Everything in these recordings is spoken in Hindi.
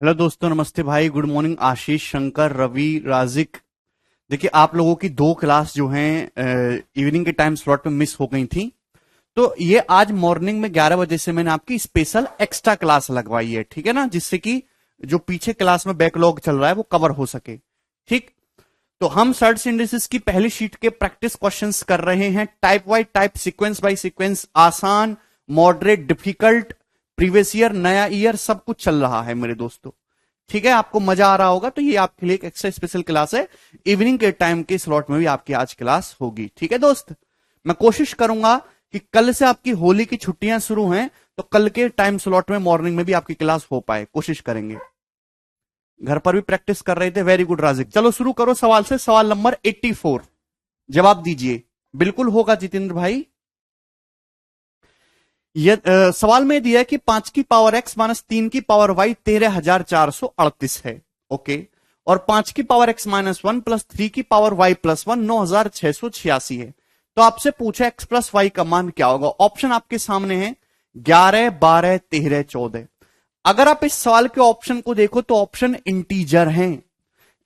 हेलो दोस्तों, नमस्ते भाई, गुड मॉर्निंग। आशीष, शंकर, रवि, राजिक। देखिए, आप लोगों की दो क्लास जो हैं इवनिंग के टाइम स्लॉट में मिस हो गई थी। तो ये आज मॉर्निंग में 11 बजे से मैंने आपकी स्पेशल एक्स्ट्रा क्लास लगवाई है, ठीक है ना, जिससे कि जो पीछे क्लास में बैकलॉग चल रहा है वो कवर हो सके। ठीक। तो हम सर्च सिंथेसिस की पहली शीट के प्रैक्टिस क्वेश्चंस कर रहे हैं, type wise type, sequence by sequence, आसान, मॉडरेट, डिफिकल्ट, प्रीवियस ईयर, नया ईयर, सब कुछ चल रहा है मेरे दोस्तों। ठीक है, आपको मजा आ रहा होगा। तो ये आपके लिए एक एक्स्ट्रा स्पेशल क्लास है। इवनिंग के टाइम के स्लॉट में भी आपकी आज क्लास होगी। ठीक है दोस्त, मैं कोशिश करूंगा कि कल से आपकी होली की छुट्टियां शुरू हैं, तो कल के टाइम स्लॉट में मॉर्निंग में भी आपकी क्लास हो पाए, कोशिश करेंगे। घर पर भी प्रैक्टिस कर रहे थे, वेरी गुड राजिक। चलो शुरू करो सवाल से। सवाल नंबर 84, जवाब दीजिए। बिल्कुल होगा जितेंद्र भाई। सवाल में दिया है कि 5 की पावर x माइनस 3 की पावर y 13,438 है। ओके। और 5 की पावर x माइनस 1 प्लस 3 की पावर y प्लस 1 9,686 है। तो आपसे पूछा x प्लस y का मान क्या होगा। ऑप्शन आपके सामने है 11, 12, 13, 14। अगर आप इस सवाल के ऑप्शन को देखो तो ऑप्शन इंटीजर हैं।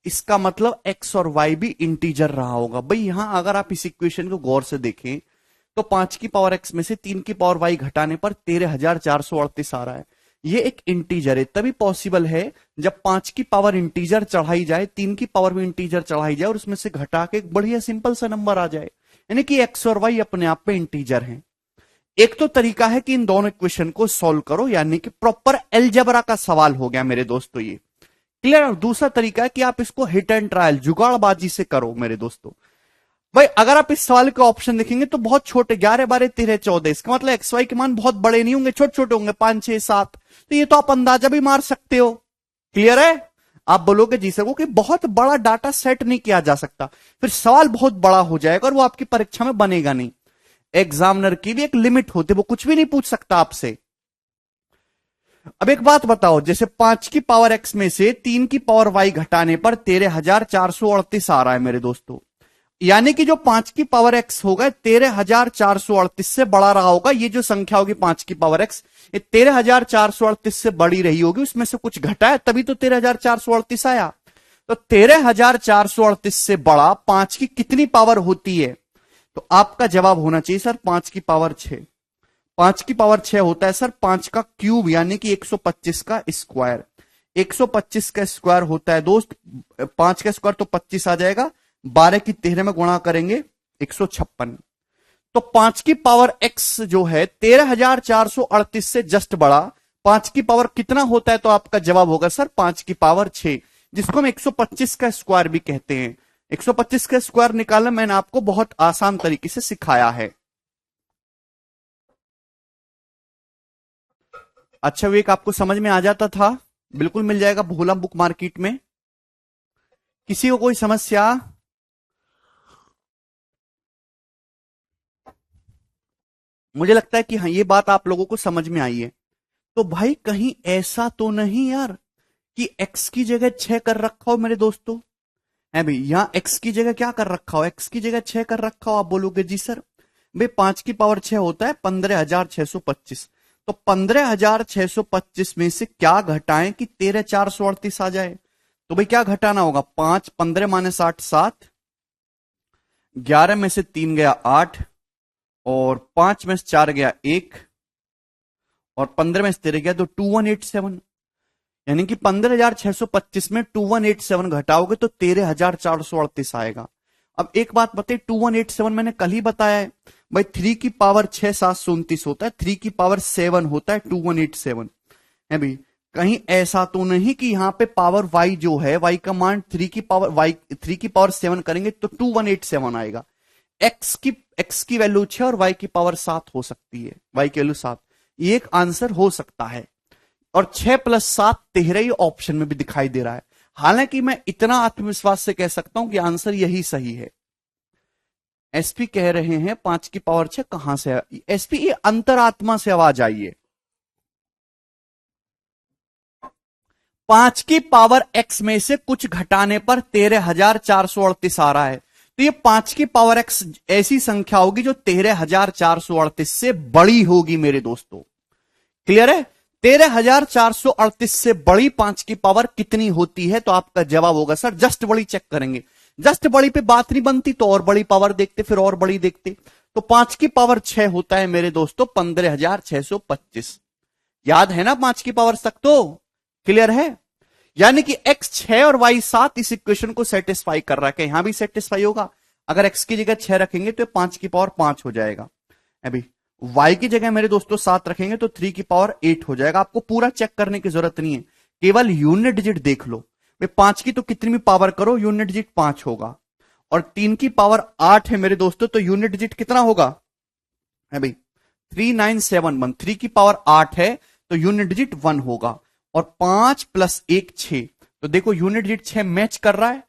इसका मतलब x और y भी इंटीजर रहा होगा। भाई यहां अगर आप इस इक्वेशन को गौर से देखें तो 5 की पावर x में से 3 की पावर y घटाने पर 13,438 आ रहा है। ये एक इंटीजर है, तभी पॉसिबल है जब 5 की पावर इंटीजर चढ़ाई जाए, 3 की पावर भी इंटीजर चढ़ाई जाए और उसमें से घटा के एक बढ़िया सिंपल सा नंबर आ जाए। यानी कि x और y अपने आप में इंटीजर हैं। एक तो तरीका है कि इन दोनों इक्वेशन को सॉल्व करो, यानी कि प्रॉपर अलजेब्रा का सवाल हो गया मेरे दोस्तों ये। क्लियर। और दूसरा तरीका है कि आप इसको हिट एंड ट्रायल, जुगाड़बाजी से करो मेरे दोस्तों। भाई अगर आप इस सवाल के ऑप्शन देखेंगे तो बहुत छोटे, 11, 12, 13, 14, इसका मतलब एक्स वाई के मान बहुत बड़े नहीं होंगे, छोटे छोटे होंगे, 5, 6, 7। तो ये तो आप अंदाजा भी मार सकते हो। क्लियर है। आप बोलोगे जी सर, कि बहुत बड़ा डाटा सेट नहीं किया जा सकता, फिर सवाल बहुत बड़ा हो जाएगा और वो आपकी परीक्षा में बनेगा नहीं। एग्जामिनर की भी एक लिमिट होती है, वो कुछ भी नहीं पूछ सकता आपसे। अब एक बात बताओ, जैसे 5 की पावर एक्स में से 3 की पावर वाई घटाने पर 13,438 आ रहा है मेरे दोस्तों। यानी कि जो 5 की पावर एक्स होगा 13,438 से बड़ा रहा होगा। ये जो संख्या होगी 5 की पावर एक्स, ये 13,438 से बड़ी रही होगी, उसमें से कुछ घटा है तभी तो 13,438 आया। तो 13,438 से बड़ा 5 की कितनी पावर होती है। तो आपका जवाब होना चाहिए सर 5 की पावर 6। 5 की पावर 6 होता है सर 5 का क्यूब, यानी कि 125 का स्क्वायर। 125 का स्क्वायर होता है दोस्त, 5 का स्क्वायर तो 25 आ जाएगा, 12 की 13 में गुणा करेंगे 156। तो 5 की पावर x जो है 13,438 से जस्ट बड़ा। 5 की पावर कितना होता है, तो आपका जवाब होगा सर 5 की पावर 6, जिसको हम 125 का स्क्वायर भी कहते हैं। 125 का स्क्वायर निकालना मैंने आपको बहुत आसान तरीके से सिखाया है। अच्छा, वो एक आपको समझ में आ जाता था, बिल्कुल मिल जाएगा भोला बुक मार्केट में। किसी को कोई समस्या। मुझे लगता है कि हाँ, ये बात आप लोगों को समझ में आई है। तो भाई कहीं ऐसा तो नहीं यार कि x की जगह 6 कर रखा हो मेरे दोस्तों। है भाई, यहां x की जगह क्या कर रखा हो, x की जगह 6 कर रखा हो। आप बोलोगे जी सर, भाई 5 की पावर 6 होता है 15,625। तो 15,625 में से क्या घटाएं कि 13,438 आ जाए। तो भाई क्या घटाना होगा, 5, 15 माइनस 8, 7, 11 में से 3 गया 8, और 5 में से 4 गया 1, और 15 में से 13 गया तो 2187। यानी कि 15,625 में 2187 घटाओगे तो 13,438 आएगा। अब एक बात बताइए, 2187 मैंने कल ही बताया है भाई, 3 की पावर 6 729 होता है, 3 की पावर 7 होता है 2187 है भाई। कहीं ऐसा तो नहीं कि यहां पे पावर y जो है, y का मान 3 की पावर y 3 की पावर 7 करेंगे तो 2187 आएगा। x की वैल्यू 6 और y की पावर 7 हो सकती है, y की वैल्यू 7, ये एक आंसर हो सकता है। और 6 प्लस 7 13 ही ऑप्शन में भी दिखाई दे रहा है। हालांकि मैं इतना आत्मविश्वास से कह सकता हूं कि आंसर यही सही है। एसपी कह रहे हैं 5 की पावर 6 कहां से, एसपी ये अंतरात्मा से आवाज आई है। 5 की पावर x में से कुछ घटाने पर 13,438 आ रहा है। तो ये 5 की पावर x ऐसी संख्या होगी जो 13,438 से बड़ी होगी मेरे दोस्तों। क्लियर है। 13,438 से बड़ी 5 की पावर कितनी होती है? तो आपका जवाब होगा सर जस्ट बड़ी चेक करेंगे। जस्ट बड़ी पे बात नहीं बनती तो और बड़ी पावर देखते, फिर और बड़ी देखते। तो 5 की पावर 6 होता है मेरे दोस्तों 15,625। याद है ना 5 की पावर तक? तो क्लियर है। यानी कि x 6 और y 7 इस इक्वेशन को सेटिस्फाई कर रहा है। यहां भी सेटिस्फाई होगा। अगर x की जगह 6 रखेंगे तो 5 की पावर 5 हो जाएगा। अभी y की जगह मेरे दोस्तों 7 रखेंगे तो 3 की पावर 8 हो जाएगा। आपको पूरा चेक करने की जरूरत नहीं है, केवल यूनिट डिजिट देख लो। 5 की तो कितनी भी पावर करो यूनिट डिजिट 5 होगा, और 3 की पावर 8 है मेरे दोस्तों, तो यूनिट डिजिट कितना होगा? है भाई 3971। 3 की पावर 8 है तो यूनिट डिजिट 1 होगा, और 5 प्लस 1 6। तो देखो यूनिट डिजिट 6 मैच कर रहा है।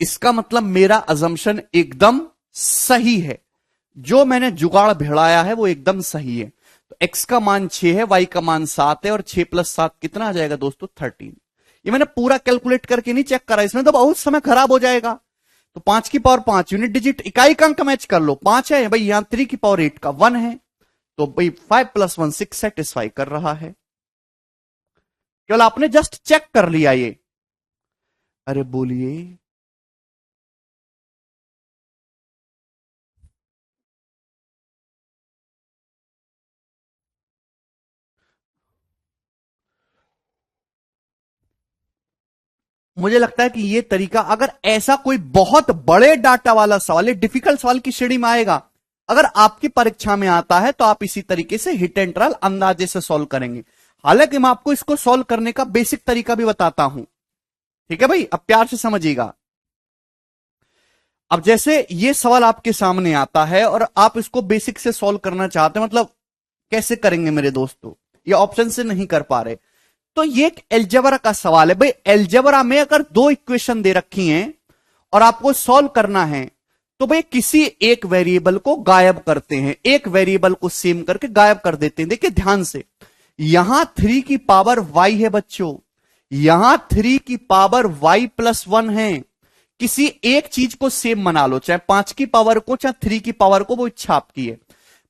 इसका मतलब मेरा अजम्पशन एकदम सही है, जो मैंने जुगाड़ भिड़ाया है वो एकदम सही है। तो x का मान 6 है, y का मान 7 है, और 6 प्लस 7 कितना आ जाएगा दोस्तों? 13। ये मैंने पूरा कैलकुलेट करके नहीं चेक करा, इसमें तो बहुत समय खराब हो जाएगा। तो 5 की पावर 5 यूनिट डिजिट इकाई का अंक मैच कर लो, 5 है भाई, यहां 3 की पावर 8 का 1 है, तो भाई 5 प्लस 1 6 सेटिस्फाई कर रहा है। केवल आपने जस्ट चेक कर लिया ये। अरे बोलिए। मुझे लगता है कि ये तरीका, अगर ऐसा कोई बहुत बड़े डाटा वाला सवाल है, डिफिकल्ट सवाल की श्रेणी में आएगा, अगर आपकी परीक्षा में आता है तो आप इसी तरीके से हिट एंड ट्रायल अंदाजे से सॉल्व करेंगे। हालांकि मैं आपको इसको सॉल्व करने का बेसिक तरीका भी बताता हूं, ठीक है भाई, अब प्यार से समझिएगा। अब जैसे ये सवाल आपके सामने आता है और आप इसको बेसिक से सॉल्व करना चाहते हैं, मतलब कैसे करेंगे मेरे दोस्तों, ये ऑप्शन से नहीं कर पा रहे, तो ये एक एल्जेब्रा का सवाल है भाई। एल्जेब्रा में अगर दो इक्वेशन दे रखी हैं और आपको सॉल्व करना है, तो भाई किसी एक वेरिएबल को गायब करते हैं, एक वेरिएबल को सेम करके गायब कर देते हैं। देखिए ध्यान से, यहां 3 की पावर y है बच्चों, यहां 3 की पावर y प्लस 1 है। किसी एक चीज को सेम बना लो, चाहे 5 की पावर को चाहे 3 की पावर को, वो इच्छा आपकी है।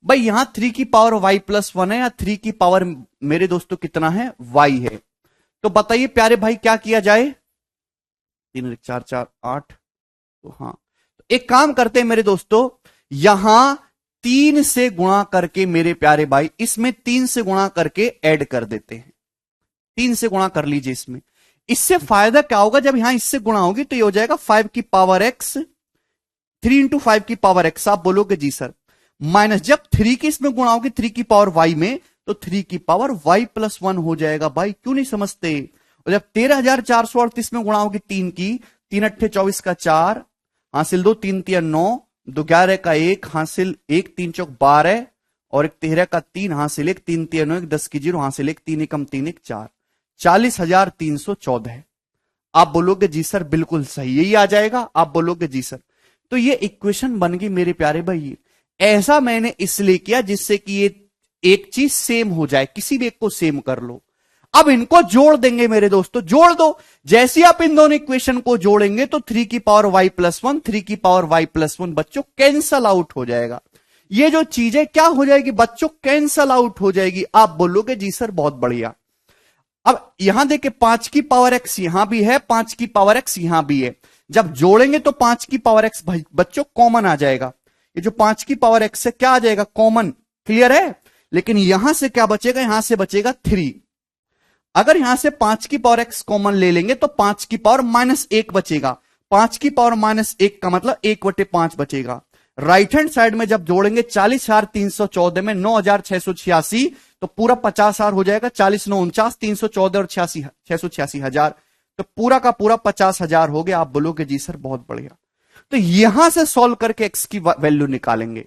भाई यहां 3 की पावर y प्लस 1 है, या 3 की पावर मेरे दोस्तों कितना है? y है। तो बताइए प्यारे भाई क्या किया जाए? 3 4 4 8। तो हाँ, तो एक काम करते हैं मेरे दोस्तों, यहां 3 से गुणा करके मेरे प्यारे भाई, इसमें 3 से गुणा करके ऐड कर देते हैं। 3 से गुणा कर लीजिए इसमें। इससे फायदा क्या होगा, जब यहां इससे गुणा होगी तो ये हो जाएगा 5 की पावर x, 3 इंटू 5 की पावर x। आप बोलोगे जी सर, माइनस जब 3 की इसमें गुणा होगी 3 की पावर y में, तो 3 की पावर y प्लस 1 हो जाएगा। भाई क्यों नहीं समझते? और जब 13,438 में गुणा होगी 3 की, 3 अट्ठे 24 का 4 हासिल 2, 3 तिया 9, 2 11 का 1 हासिल 1, 3 चौक 12, और 1 13 का 3 हासिल 1, 3 तिया 9, 1 10 की 0 हासिल 1, 3 एकम 3 1 4, 40,314। आप बोलोगे जी सर बिल्कुल सही, यही आ जाएगा। आप बोलोगे जी सर। तो ये इक्वेशन बन गई मेरे प्यारे भाई। ऐसा मैंने इसलिए किया जिससे कि ये एक चीज सेम हो जाए, किसी भी एक को सेम कर लो। अब इनको जोड़ देंगे मेरे दोस्तों, जोड़ दो। जैसे आप इन दोनों इक्वेशन को जोड़ेंगे तो 3 की पावर y प्लस 1, 3 की पावर y प्लस 1 बच्चों कैंसल आउट हो जाएगा। ये जो चीज है क्या हो जाएगी बच्चों? कैंसल आउट हो जाएगी। आप बोलोगे जी सर बहुत बढ़िया। अब यहां देखिए 5 की पावर x यहां भी है, 5 की पावर x यहां भी है। जब जोड़ेंगे तो 5 की पावर x बच्चों कॉमन आ जाएगा। ये जो 5 की पावर x से क्या आ जाएगा? कॉमन। क्लियर है? लेकिन यहां से क्या बचेगा? यहां से बचेगा 3। अगर यहां से 5 की पावर x कॉमन ले लेंगे तो 5 की पावर माइनस 1 बचेगा। 5 की पावर माइनस 1 का मतलब 1/5 बचेगा। राइट हैंड साइड में जब जोड़ेंगे 40,314 में 9,686, तो पूरा 50,000 हो जाएगा। 40 9 49, 314 और 86 686,000, तो पूरा का पूरा 50,000 हो गया। आप बोलोगे जी सर बहुत बढ़िया। तो यहां से सॉल्व करके एक्स की वैल्यू निकालेंगे।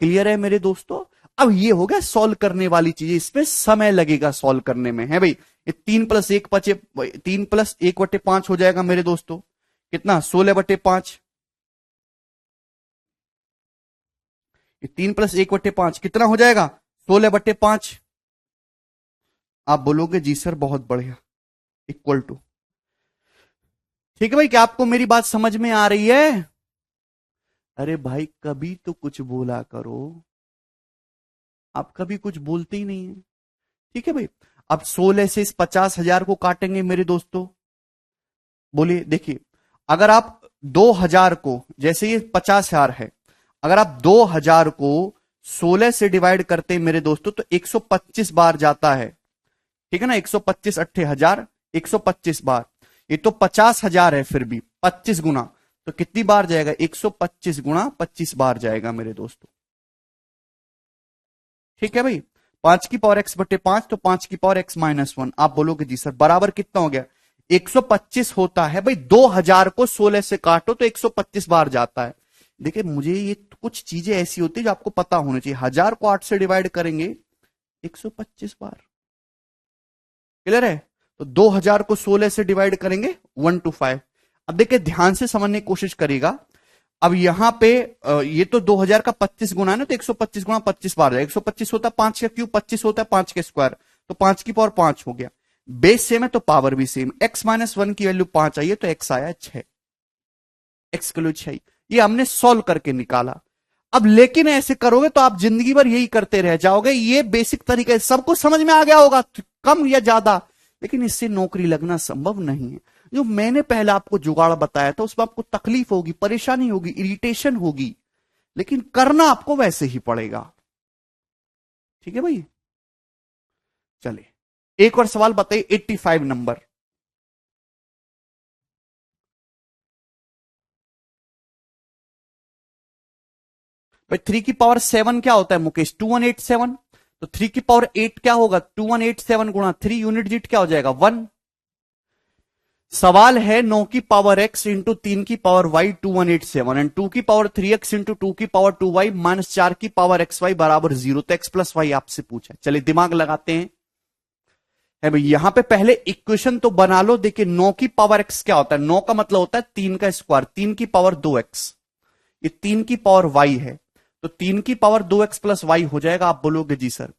क्लियर है मेरे दोस्तों? अब ये हो गया सॉल्व करने वाली चीज, इसमें समय लगेगा सॉल्व करने में, है भाई। ये 3 प्लस 1 बचे, 3 प्लस 1/5 हो जाएगा मेरे दोस्तों, कितना? 16/5। ये 3 प्लस 1/5 कितना हो जाएगा? 16/5। आप बोलोगे जी सर बहुत बढ़िया, इक्वल टू। ठीक है भाई, क्या आपको मेरी बात समझ में आ रही है? अरे भाई कभी तो कुछ बोला करो, आप कभी कुछ बोलते ही नहीं है। ठीक है भाई। अब 16 से इस 50,000 को काटेंगे मेरे दोस्तों, बोलिए देखिए, अगर आप 2,000 को, जैसे ये 50,000 है, अगर आप 2,000 को 16 से डिवाइड करते हैं मेरे दोस्तों तो 125 बार जाता है, ठीक है ना, 125 अट्ठे हजार, 125 बार। ये तो 50,000 है, फिर भी 25 गुना, तो कितनी बार जाएगा, 125 गुना 25 बार जाएगा मेरे दोस्तों। ठीक है भाई, 5 की पावर x बटे 5, तो 5 की पावर x माइनस 1। आप बोलोगे जी सर बराबर कितना हो गया, 125 होता है भाई। 2,000 को 16 से काटो तो 125 बार जाता है। देखिए मुझे ये कुछ चीजें ऐसी होती है जो आपको पता होनी चाहिए। 1000 को 8 से डिवाइड करेंगे 125 बार, क्लियर है। तो 2000 को 16 से डिवाइड करेंगे 1 to 5। अब देखिए ध्यान से समझने की कोशिश करिएगा। अब यहां पे ये तो 2000 का 25 गुना है ना, तो 125 गुना 25 बार जाएगा। 125 होता है 5 का क्यूब, 25 होता है 5 के स्क्वायर, तो 5 की पावर 5 हो गया। बेस सेम है तो पावर भी सेम। x माइनस 1 की वैल्यू 5 आई है तो x आया 6, x किलो 6। ये हमने सॉल्व करके निकाला। अब लेकिन ऐसे करोगे तो आप जिंदगी भर यही करते रह जाओगे। ये बेसिक तरीके सबको समझ में आ गया होगा, कम या ज्यादा, लेकिन इससे नौकरी लगना संभव नहीं है। जो मैंने पहले आपको जुगाड़ बताया था उसमें आपको तकलीफ होगी, परेशानी होगी, इरिटेशन होगी, लेकिन करना आपको वैसे ही पड़ेगा। ठीक है भाई, चलिए एक और सवाल बताइए, 85 नंबर। भाई 3 की पावर 7 क्या होता है मुकेश, 2187। तो 3 की पावर 8 क्या होगा, 2187 गुणा 3, यूनिट डिजिट क्या हो जाएगा 1। सवाल है 9 की पावर x इंटू 3 की पावर y 2187 एंड 2 की पावर 3x इंटू 2 की पावर 2y माइनस 4 की पावर xy बराबर 0। तो x प्लस वाई आपसे पूछा है। चलिए दिमाग लगाते हैं। है भाई यहां पे पहले इक्वेशन तो बना लो। देखिए 9 की पावर x क्या होता है, 9 का मतलब होता है 3 का स्क्वायर, 3 की पावर 2x, ये 3 की पावर y है, तो 3 की पावर 2x प्लस वाई हो जाएगा। आप बोलोगे जी सर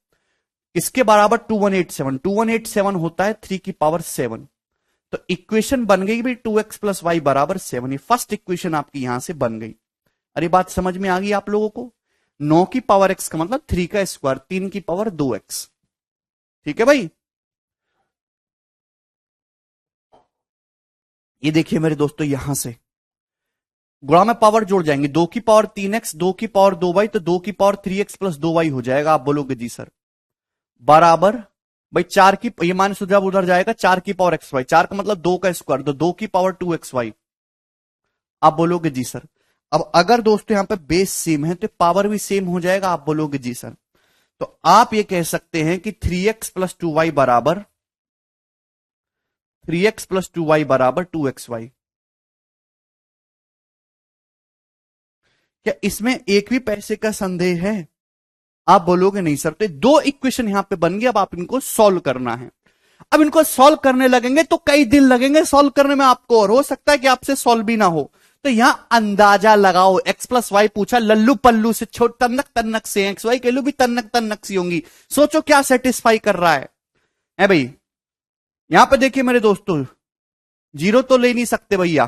इसके बराबर 2187, 2187 होता है 3 की पावर 7। तो इक्वेशन बन गई भाई 2x प्लस वाई बराबर 7। ये फर्स्ट इक्वेशन आपकी यहां से बन गई। अरे बात समझ में आ गई आप लोगों को। 9 की पावर x का मतलब 3 का स्क्वायर, 3 की पावर 2x। ठीक है भाई, ये देखिए मेरे दोस्तों यहां से गुणा में पावर जोड़ जाएंगे, 2 की पावर 3x, 2 की पावर 2y, तो 2 की पावर 3x प्लस 2y हो जाएगा। आप बोलोगे जी सर बराबर भाई 4 की, ये माइनस जब उधर जाएगा 4 की पावर एक्स वाई, 4 का मतलब 2 का स्क्वायर, तो 2 की पावर 2xy। आप बोलोगे जी सर अब अगर दोस्तों यहां पे बेस सेम है तो पावर भी सेम हो जाएगा। आप बोलोगे जी सर, तो आप ये कह सकते हैं कि 3x प्लस 2y बराबर 3x प्लस 2y बराबर 2xy। क्या इसमें एक भी पैसे का संदेह है? आप बोलोगे नहीं सर। तो दो इक्वेशन यहां पे बन गई, अब आप इनको सॉल्व करना है। अब इनको सॉल्व करने लगेंगे तो कई दिन लगेंगे सॉल्व करने में आपको, और हो सकता है कि आपसे सॉल्व भी ना हो। तो यहां अंदाजा लगाओ, एक्स प्लस वाई पूछा, लल्लू पल्लू से छोट तन्नक तन्नक से, एक्स वाई कहलू भी तन्नक तन्नक सी होंगी। सोचो क्या सेटिस्फाई कर रहा है भाई। यहां पे देखिए मेरे दोस्तों जीरो तो ले नहीं सकते भैया।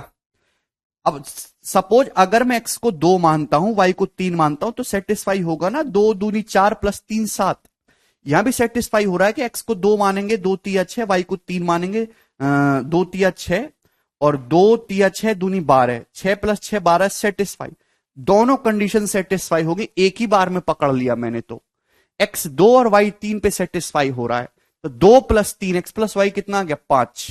अब सपोज अगर मैं x को 2 मानता हूं, y को 3 मानता हूं, तो सेटिस्फाई होगा ना, 2 दूनी 4 प्लस 3 7। यहां भी सेटिस्फाई हो रहा है कि x को 2 मानेंगे, 2 तिया 6, y को 3 मानेंगे, 2 तिया 6 और 2 तिया 6 दूनी 12, 6 प्लस 6 12, सेटिस्फाई। दोनों कंडीशन सेटिस्फाई होगी, एक ही बार में पकड़ लिया मैंने। तो x 2 और y 3 पे सेटिस्फाई हो रहा है, तो 2 प्लस 3 x प्लस वाई कितना आ गया 5।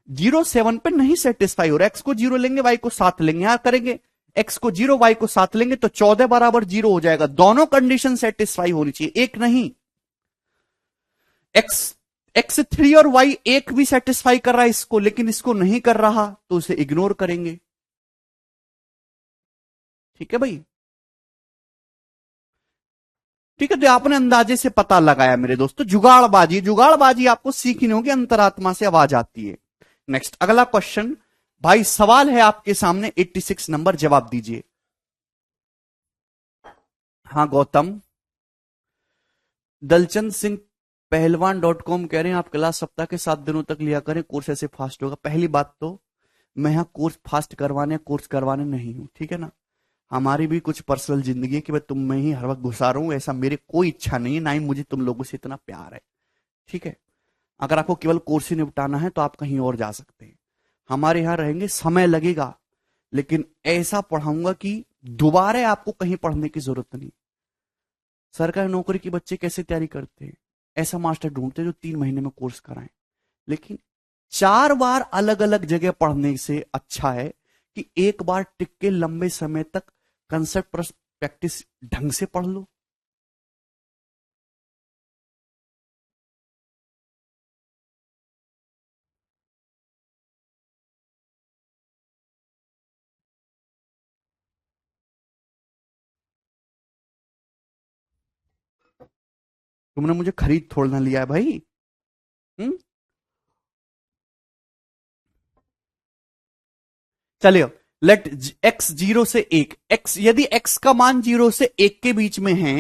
0 7 पे नहीं सेटिस्फाई हो रहा, एक्स को 0 लेंगे वाई को 7 लेंगे, यहां करेंगे एक्स को 0 वाई को 7 लेंगे तो 14 बराबर 0 हो जाएगा। दोनों कंडीशन सेटिस्फाई होनी चाहिए, एक नहीं। एक्स 3 और वाई एक भी सेटिस्फाई कर रहा है इसको, लेकिन इसको नहीं कर रहा तो उसे इग्नोर करेंगे। ठीक है भाई, ठीक है। तो आपने अंदाजे से पता लगाया मेरे दोस्तों, जुगाड़बाजी, जुगाड़बाजी आपको सीखनी होगी, अंतरात्मा से आवाज आती है। नेक्स्ट अगला क्वेश्चन भाई, सवाल है आपके सामने 86 नंबर, जवाब दीजिए। हाँ गौतम, दलचंद सिंह पहलवान.com कह रहे हैं आप क्लास सप्ताह के 7 दिनों तक लिया करें, कोर्स ऐसे फास्ट होगा। पहली बात तो मैं यहां कोर्स फास्ट करवाने नहीं हूं, ठीक है ना। हमारी भी कुछ पर्सनल जिंदगी है कि मैं तुम में ही हर वक्त घुसा रहा हूं, ऐसा मेरी कोई इच्छा नहीं है, ना ही मुझे तुम लोगों से इतना प्यार है। ठीक है, अगर आपको केवल कोर्स ही निपटाना है तो आप कहीं और जा सकते हैं। हमारे यहां रहेंगे, समय लगेगा, लेकिन ऐसा पढ़ाऊंगा कि दोबारा आपको कहीं पढ़ने की जरूरत नहीं। सरकारी नौकरी के बच्चे कैसे तैयारी करते हैं? ऐसा मास्टर ढूंढते हैं जो 3 महीने में कोर्स कराएं। लेकिन 4 बार अलग अलग जगह पढ़ने से अच्छा है कि एक बार टिक के लंबे समय तक कंसेप्ट पर प्रैक्टिस ढंग से पढ़ लो। तुमने मुझे खरीद थोड़ा ना लिया है भाई। हम्म। चलिए, लेट एक्स 0 से 1, एक्स यदि एक्स का मान 0 से 1 के बीच में है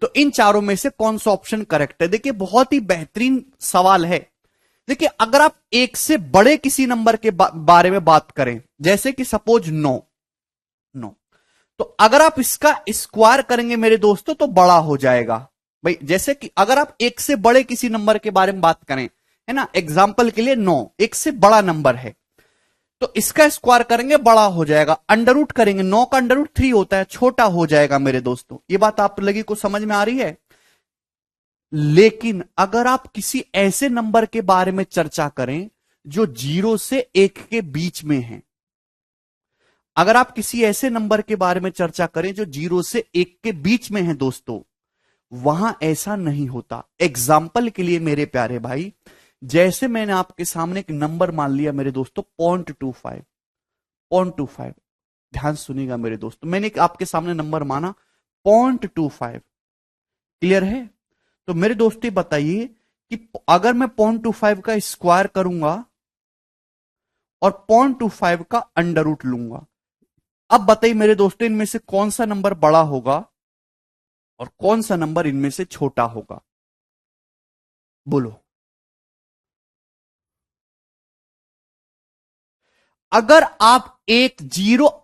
तो इन चारों में से कौन सा ऑप्शन करेक्ट है? देखिए, बहुत ही बेहतरीन सवाल है। देखिए, अगर आप एक से बड़े किसी नंबर के बारे में बात करें, जैसे कि सपोज 9, 9, तो अगर आप इसका स्क्वायर करेंगे मेरे दोस्तों तो बड़ा हो जाएगा। भाई, जैसे कि अगर आप एक से बड़े किसी नंबर के बारे में बात करें, है ना, एग्जाम्पल के लिए 9 एक से बड़ा नंबर है, तो इसका स्क्वायर करेंगे बड़ा हो जाएगा। अंडर रूट करेंगे, 9 का अंडर रूट 3 होता है, छोटा हो जाएगा मेरे दोस्तों। ये बात आप लगी को समझ में आ रही है? लेकिन अगर आप किसी ऐसे नंबर के बारे में चर्चा करें जो 0 से 1 के बीच में है, अगर आप किसी ऐसे नंबर के बारे में चर्चा करें जो 0 से 1 के बीच में है दोस्तों, वहां ऐसा नहीं होता। एग्जाम्पल के लिए मेरे प्यारे भाई, जैसे मैंने आपके सामने एक नंबर मान लिया मेरे दोस्तों 0.25, 0.25, ध्यान सुनिएगा मेरे दोस्तों, मैंने आपके सामने नंबर माना 0.25। क्लियर है? तो मेरे दोस्तों बताइए कि अगर मैं 0.25 का स्क्वायर करूंगा और 0.25 का अंडर रूट लूंगा, अब बताइए मेरे दोस्तों इनमें से कौन सा नंबर बड़ा होगा और कौन सा नंबर इनमें से छोटा होगा? बोलो। अगर आप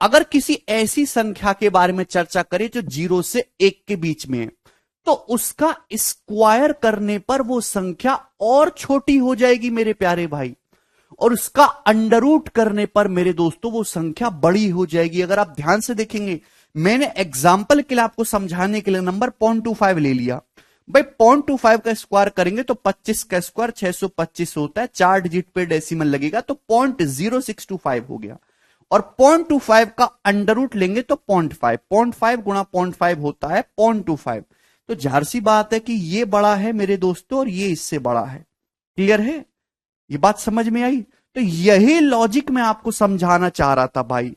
अगर किसी ऐसी संख्या के बारे में चर्चा करें जो 0 से 1 के बीच में है, तो उसका स्क्वायर करने पर वो संख्या और छोटी हो जाएगी मेरे प्यारे भाई, और उसका अंडर रूट करने पर मेरे दोस्तों वो संख्या बड़ी हो जाएगी। अगर आप ध्यान से देखेंगे, मैंने एग्जाम्पल के लिए आपको समझाने के लिए नंबर 0.25 ले लिया। भाई 0.25 का स्क्वायर करेंगे तो 25 का स्क्वायर 625 होता है, 4 डिजिट पे डेसिमल लगेगा तो 0.0625 हो गया। और 0.25 का अंडर रूट लेंगे तो 0.5 गुणा 0.5 होता है 0.25। तो जाहिर सी बात है कि ये बड़ा है मेरे दोस्तों और ये इससे बड़ा है। क्लियर है? ये बात समझ में आई? तो यही लॉजिक मैं आपको समझाना चाह रहा था भाई।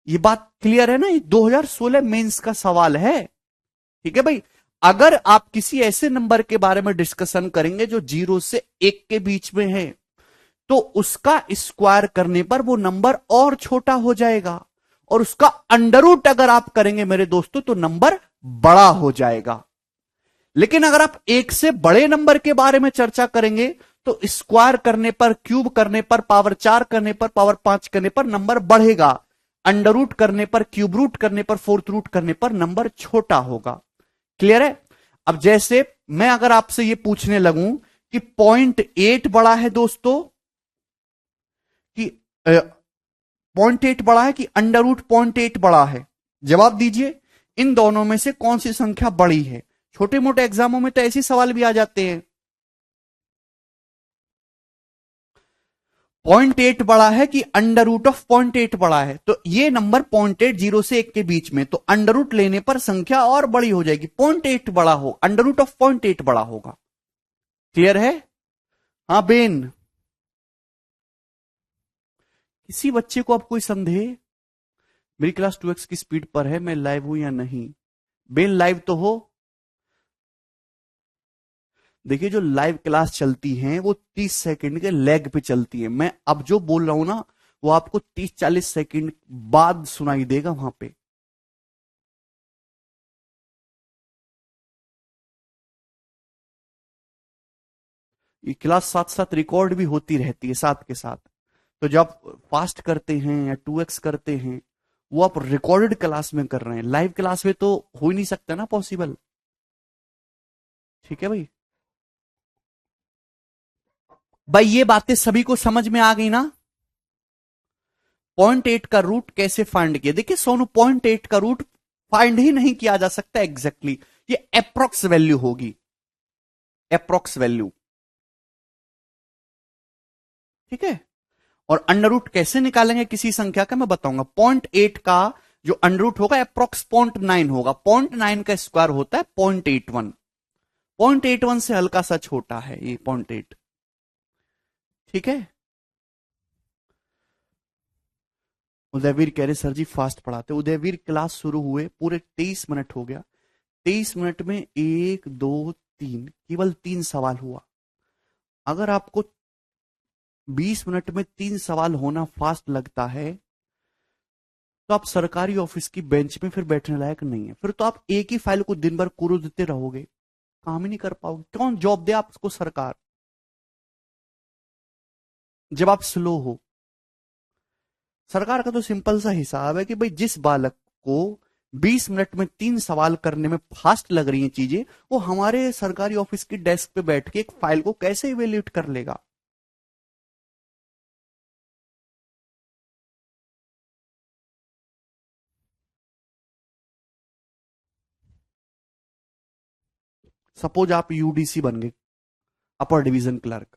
ये बात क्लियर है ना? ये 2016 मेंस का सवाल है। ठीक है भाई, अगर आप किसी ऐसे नंबर के बारे में डिस्कशन करेंगे जो 0 से 1 के बीच में है, तो उसका स्क्वायर करने पर वो नंबर और छोटा हो जाएगा, और उसका अंडर रूट अगर आप करेंगे मेरे दोस्तों तो नंबर बड़ा हो जाएगा। लेकिन अगर आप एक से बड़े नंबर के बारे में चर्चा करेंगे तो स्क्वायर करने पर, क्यूब करने पर, पावर 4 करने पर, पावर 5 करने पर नंबर बढ़ेगा, अंडर रूट करने पर, क्यूब रूट करने पर, फोर्थ रूट करने पर नंबर छोटा होगा। क्लियर है? अब जैसे मैं अगर आपसे यह पूछने लगूं कि 0.8 बड़ा है दोस्तों, कि 0.8 बड़ा है कि अंडर रूट 0.8 बड़ा है, जवाब दीजिए। इन दोनों में से कौन सी संख्या बड़ी है? छोटे मोटे एग्जामों में तो ऐसे सवाल भी आ जाते हैं। 0.8 बड़ा है कि अंडर रूट ऑफ 0.8 बड़ा है? तो ये नंबर 0.8 0 से 1 के बीच में, तो अंडर रूट लेने पर संख्या और बड़ी हो जाएगी, 0.8 बड़ा हो, अंडर रूट ऑफ 0.8 बड़ा होगा। क्लियर है? हाँ बेन, किसी बच्चे को अब कोई संदेह? मेरी क्लास 2x की स्पीड पर है, मैं लाइव हूं या नहीं? बेन लाइव तो हो? देखिए, जो लाइव क्लास चलती हैं वो 30 सेकंड के लैग पे चलती है। मैं अब जो बोल रहा हूं ना वो आपको 30-40 सेकंड बाद सुनाई देगा वहां पे। ये क्लास साथ साथ रिकॉर्ड भी होती रहती है साथ के साथ। तो जब फास्ट करते हैं या 2x करते हैं, वो आप रिकॉर्डेड क्लास में कर रहे हैं, लाइव क्लास में तो हो ही नहीं सकता ना पॉसिबल। ठीक है भाई, भाई ये बातें सभी को समझ में आ गई ना। 0.8 का रूट कैसे फाइंड किया? देखिए सोनू, 0.8 का रूट फाइंड ही नहीं किया जा सकता एग्जैक्टली, ये अप्रोक्स वैल्यू होगी, अप्रोक्स वैल्यू। ठीक है, और अंडर रूट कैसे निकालेंगे किसी संख्या का मैं बताऊंगा। 0.8 का जो अंडर रूट होगा अप्रोक्स 0.9 होगा, 0.9 का स्क्वायर होता है 0.81, 0.81 से हल्का सा छोटा है ये 0.8। ठीक है, उदयवीर कह रहे सर जी फास्ट पढ़ाते। उदयवीर क्लास शुरू हुए पूरे 23 मिनट हो गया, 23 मिनट में 1 2 3 केवल 3 सवाल हुआ। अगर आपको 20 मिनट में 3 सवाल होना फास्ट लगता है तो आप सरकारी ऑफिस की बेंच में फिर बैठने लायक नहीं है, फिर तो आप एक ही फाइल को दिन भर कुरूदते रहोगे, काम ही नहीं कर पाओगे। कौन जॉब दे आपको सरकार जब आप स्लो हो? सरकार का तो सिंपल सा हिसाब है कि भाई जिस बालक को 20 मिनट में 3 सवाल करने में फास्ट लग रही हैं चीजें, वो हमारे सरकारी ऑफिस की डेस्क पे बैठ के एक फाइल को कैसे इवेल्यूएट कर लेगा? सपोज आप यूडीसी बन गए, अपर डिवीजन क्लर्क,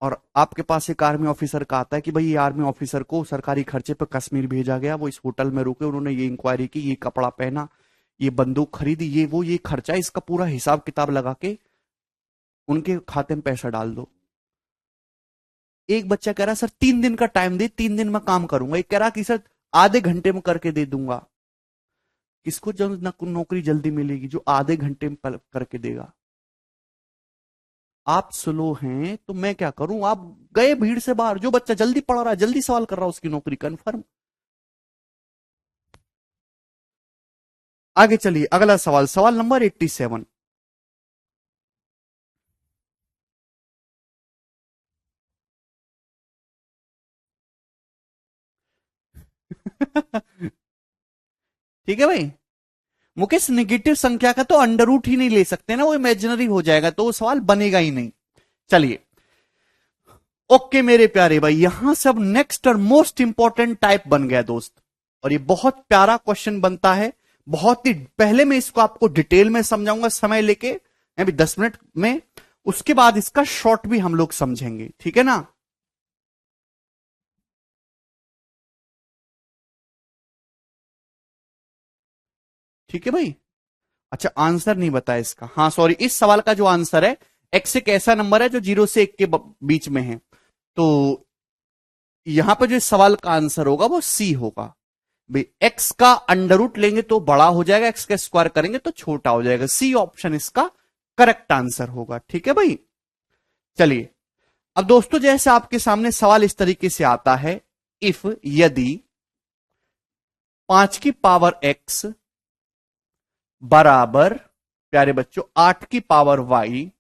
और आपके पास एक आर्मी ऑफिसर का आता है कि भाई ये आर्मी ऑफिसर को सरकारी खर्चे पर कश्मीर भेजा गया, वो इस होटल में रुके, उन्होंने ये इंक्वायरी की, ये कपड़ा पहना, ये बंदूक खरीदी, ये वो ये खर्चा, इसका पूरा हिसाब किताब लगा के उनके खाते में पैसा डाल दो। एक बच्चा कह रहा सर 3 दिन का टाइम दे, 3 दिन में काम करूंगा। एक कह रहा कि सर आधे घंटे में करके दे दूंगा। किसको नौकरी जल्दी मिलेगी? जो आधे घंटे में करके देगा। आप स्लो हैं तो मैं क्या करूं? आप गए भीड़ से बाहर, जो बच्चा जल्दी पढ़ रहा है, जल्दी सवाल कर रहा है, उसकी नौकरी कंफर्म। आगे चलिए, अगला सवाल, सवाल नंबर 87। ठीक है भाई, मुकेश निगेटिव संख्या का तो अंडर रूट ही नहीं ले सकते ना, वो इमेजिनरी हो जाएगा, तो वो सवाल बनेगा ही नहीं। चलिए, ओके मेरे प्यारे भाई, यहां से अब नेक्स्ट और मोस्ट इंपॉर्टेंट टाइप बन गया दोस्त, और ये बहुत प्यारा क्वेश्चन बनता है। बहुत ही पहले मैं इसको आपको डिटेल में समझाऊंगा समय लेके, अभी 10 मिनट में, उसके बाद इसका शॉर्ट भी हम लोग समझेंगे। ठीक है ना? ठीक है भाई, अच्छा आंसर नहीं बताया इसका, हाँ सॉरी, इस सवाल का जो आंसर है, एक्स एक ऐसा नंबर है जो 0 से 1 के बीच में है, तो यहां पर जो इस सवाल का आंसर होगा वो सी होगा भाई। एक्स का अंडर रूट लेंगे तो बड़ा हो जाएगा, एक्स का स्क्वायर करेंगे तो छोटा हो जाएगा। सी ऑप्शन इसका करेक्ट आंसर होगा। ठीक है भाई, चलिए अब दोस्तों, जैसे आपके सामने सवाल इस तरीके से आता है, इफ यदि 5 की पावर एक्स बराबर, प्यारे बच्चों, 8 की पावर वाई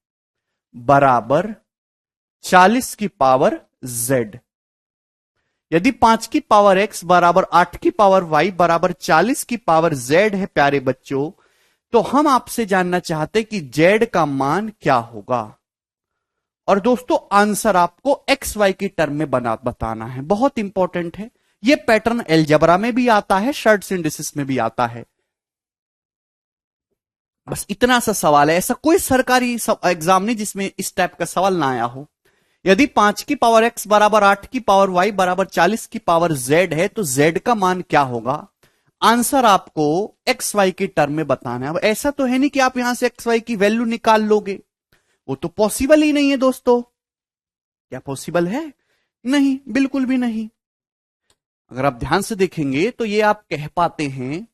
बराबर 40 की पावर जेड। यदि 5 की पावर एक्स बराबर 8 की पावर वाई बराबर 40 की पावर जेड है प्यारे बच्चों, तो हम आपसे जानना चाहते कि जेड का मान क्या होगा। और दोस्तों आंसर आपको एक्स वाई की टर्म में बताना है, बहुत इंपॉर्टेंट है। यह पैटर्न एलजबरा में भी आता है, शॉर्ट सिंथेसिस में भी आता है। बस इतना सा सवाल है, ऐसा कोई सरकारी एग्जाम नहीं जिसमें इस टाइप का सवाल ना आया हो। यदि 5 की पावर एक्स बराबर 8 की पावर वाई बराबर 40 की पावर जेड है, तो जेड का मान क्या होगा? आंसर आपको एक्स वाई की टर्म में बताना है। अब ऐसा तो है नहीं कि आप यहां से एक्स वाई की वैल्यू निकाल लोगे, वो तो पॉसिबल ही नहीं है दोस्तों। क्या पॉसिबल है? नहीं, बिल्कुल भी नहीं। अगर आप ध्यान से देखेंगे तो ये आप कह पाते हैं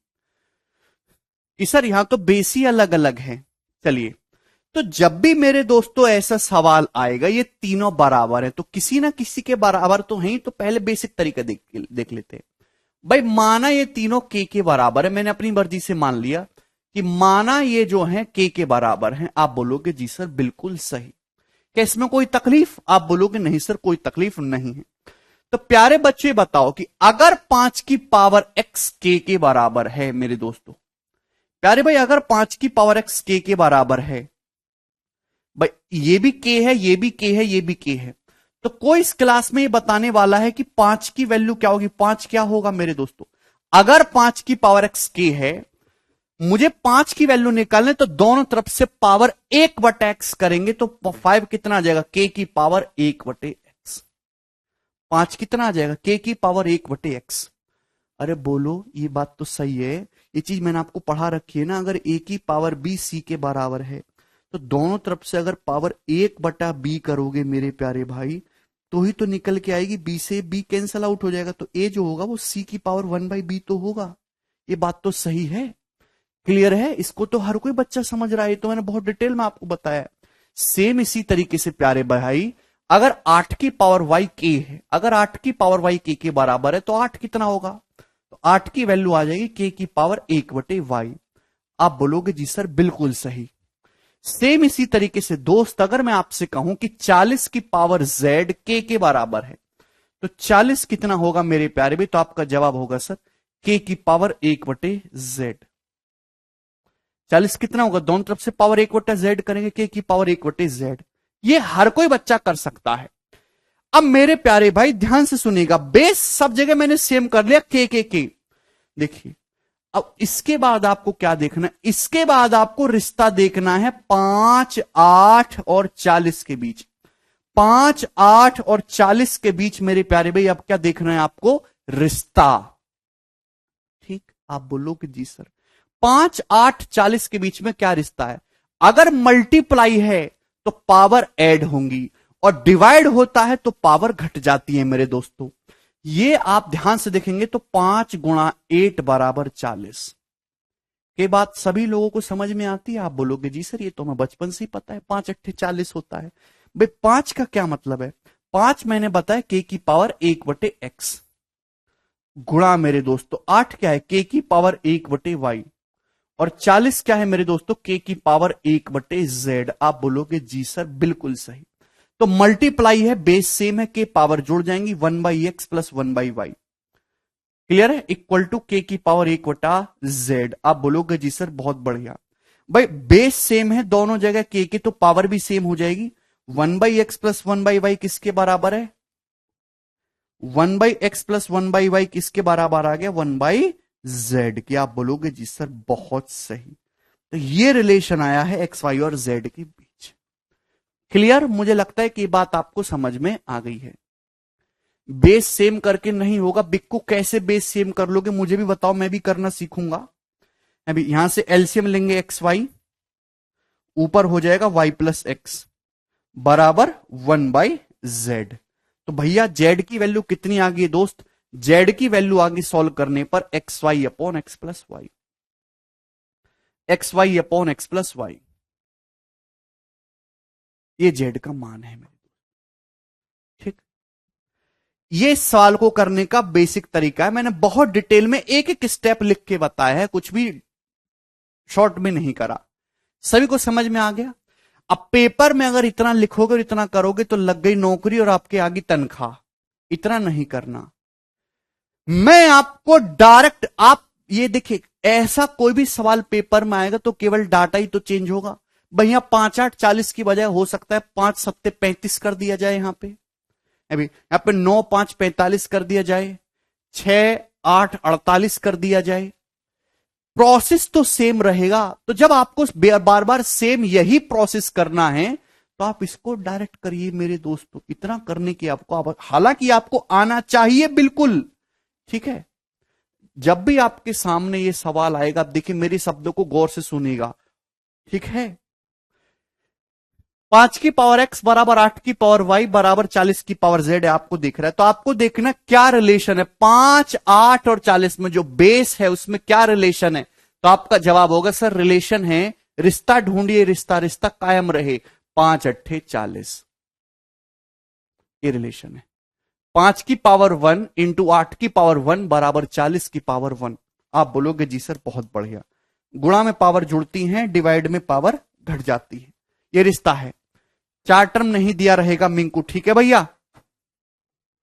कि सर यहां तो बेस ही अलग अलग है। चलिए, तो जब भी मेरे दोस्तों ऐसा सवाल आएगा, ये तीनों बराबर है, तो किसी ना किसी के बराबर तो है, तो पहले बेसिक तरीका देख लेते हैं भाई। माना ये तीनों के बराबर है, मैंने अपनी मर्जी से मान लिया कि माना ये जो है के बराबर है। आप बोलोगे जी सर बिल्कुल सही, क्या इसमें कोई तकलीफ? आप बोलोगे नहीं सर कोई तकलीफ नहीं है। तो प्यारे बच्चे बताओ कि अगर 5 की पावर x के बराबर है मेरे दोस्तों, प्यारे भाई अगर 5 की पावर x के बराबर है, भाई ये भी k है, ये भी k है, ये भी k है, तो कोई इस क्लास में ये बताने वाला है कि 5 की वैल्यू क्या होगी। 5 क्या होगा मेरे दोस्तों, अगर 5 की पावर x k है, मुझे 5 की वैल्यू निकालने, तो दोनों तरफ से पावर 1/x करेंगे तो 5 कितना आ जाएगा, k की पावर 1/x। 5 कितना आ जाएगा, k की पावर 1/x। अरे बोलो ये बात तो सही है, ये चीज मैंने आपको पढ़ा रखी है ना। अगर a की पावर b c के बराबर है तो दोनों तरफ से अगर पावर 1/b करोगे मेरे प्यारे भाई, तो ही तो निकल के आएगी। b से b कैंसल आउट हो जाएगा, तो a जो होगा वो c की पावर 1/b तो होगा। ये बात तो सही है, क्लियर है। इसको तो हर कोई बच्चा समझ रहा है, तो मैंने बहुत डिटेल में आपको बताया। सेम इसी तरीके से प्यारे भाई, अगर 8 की पावर y k है, अगर 8 की पावर y k के बराबर है, तो 8 कितना होगा, तो 8 की वैल्यू आ जाएगी k की पावर 1/y। आप बोलोगे जी सर बिल्कुल सही। सेम इसी तरीके से दोस्त, अगर मैं आपसे कहूं कि 40 की पावर z k के बराबर है, तो 40 कितना होगा मेरे प्यारे भी, तो आपका जवाब होगा सर k की पावर 1/z। 40 कितना होगा, दोनों तरफ से पावर 1/z करेंगे, k की पावर 1/z। ये हर कोई बच्चा कर सकता है। अब मेरे प्यारे भाई ध्यान से सुनिएगा, बेस सब जगह मैंने सेम कर लिया, के। देखिए अब इसके बाद आपको क्या देखना है, इसके बाद आपको रिश्ता देखना है 5, 8 और 40 के बीच। 5, 8 और 40 के बीच मेरे प्यारे भाई अब क्या देखना है आपको, रिश्ता। ठीक, आप बोलोगे जी सर 5, 8, 40 के बीच में क्या रिश्ता है। अगर मल्टीप्लाई है तो पावर ऐड होंगी, और डिवाइड होता है तो पावर घट जाती है मेरे दोस्तों। ये आप ध्यान से देखेंगे तो 5 गुणा 8 बराबर 40। ये बात सभी लोगों को समझ में आती है। आप बोलोगे जी सर ये तो हमें बचपन से ही पता है, 5 8 40 होता है। भाई 5 का क्या मतलब है, 5 मैंने बताया k की पावर 1/x, गुणा मेरे दोस्तों 8 क्या है, k की पावर 1/y, और 40 क्या है मेरे दोस्तों, k की पावर 1/z। आप बोलोगे जी सर बिल्कुल सही। तो मल्टीप्लाई है, बेस सेम है, के पावर जुड़ जाएंगी, 1/x प्लस 1/y, क्लियर है, इक्वल टू k की पावर 1/z। आप बोलोगे जी सर बहुत बढ़िया। भाई बेस सेम है दोनों जगह k की, तो पावर भी सेम हो जाएगी। 1/x प्लस 1/y किसके बराबर है, 1/x प्लस 1/y किसके बराबर आ गया, 1/z की। आप बोलोगे जी सर बहुत सही। तो ये रिलेशन आया है x y और z के बीच। क्लियर, मुझे लगता है कि ये बात आपको समझ में आ गई है। बेस सेम करके नहीं होगा, बिक्कू कैसे बेस सेम कर लोगे मुझे भी बताओ, मैं भी करना सीखूंगा। अभी यहां से एलसीएम लेंगे एक्स वाई, ऊपर हो जाएगा y प्लस एक्स बराबर 1/z। तो भैया z की वैल्यू कितनी आ गई दोस्त, z की वैल्यू आ गई सॉल्व करने पर x y upon x plus y, x y upon x plus y, ये z का मान है मेरे। ठीक, ये सवाल को करने का बेसिक तरीका है। मैंने बहुत डिटेल में एक एक स्टेप लिख के बताया है, कुछ भी शॉर्ट में नहीं करा। सभी को समझ में आ गया। अब पेपर में अगर इतना लिखोगे और इतना करोगे तो लग गई नौकरी और आपके आगे तनख्वाह। इतना नहीं करना। मैं आपको डायरेक्ट, आप ये देखिए, ऐसा कोई भी सवाल पेपर में आएगा तो केवल डाटा ही तो चेंज होगा। भैया 5 8 40 की बजाय हो सकता है 5 7 35 कर दिया जाए, यहां पे अभी यहां पे 9 5 45 कर दिया जाए, 6 8 48 कर दिया जाए। प्रोसेस तो सेम रहेगा। तो जब आपको बार बार सेम यही प्रोसेस करना है तो आप इसको डायरेक्ट करिए मेरे दोस्तों। इतना करने की आपको, हालांकि आपको आना चाहिए बिल्कुल, ठीक है। जब भी आपके सामने ये सवाल आएगा, देखिए मेरे शब्दों को गौर से सुनिएगा, ठीक है। 5 की पावर x बराबर 8 की पावर y बराबर 40 की पावर z है, आपको दिख रहा है। तो आपको देखना क्या रिलेशन है 5 8 और 40 में, जो बेस है उसमें क्या रिलेशन है। तो आपका जवाब होगा सर रिलेशन है, रिश्ता ढूंढिए, रिश्ता रिश्ता कायम रहे, 5 8 40, ये रिलेशन है। 5 की पावर 1 इंटू 8 की पावर 1 बराबर 40 की पावर 1। आप बोलोगे जी सर बहुत बढ़िया। गुणा में पावर जुड़ती हैं, डिवाइड में पावर घट जाती है, ये रिश्ता है। 4 टर्म नहीं दिया रहेगा मिंकू, ठीक है भैया।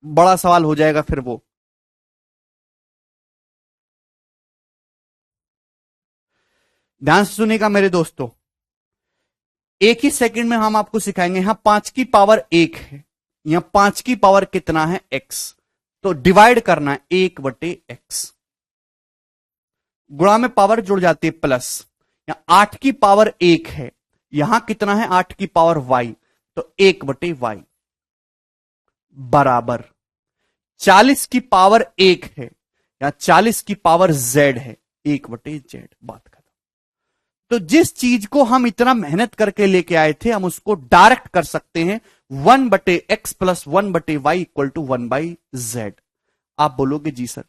बड़ा सवाल हो जाएगा फिर वो। ध्यान से सुनिएगा मेरे दोस्तों, एक ही सेकंड में हम आपको सिखाएंगे। यहां 5 की पावर 1 है, यहां 5 की पावर कितना है x, तो डिवाइड करना है 1/x, गुणा में पावर जुड़ जाती है प्लस। यहां 8 की पावर 1 है, यहां कितना है 8 की पावर y, तो 1/y बराबर 40 की पावर 1 है, या 40 की पावर z है, 1/z। बात खत्म। तो जिस चीज को हम इतना मेहनत करके लेके आए थे, हम उसको डायरेक्ट कर सकते हैं 1/x plus 1/y equal to 1/z। आप बोलोगे जी सर,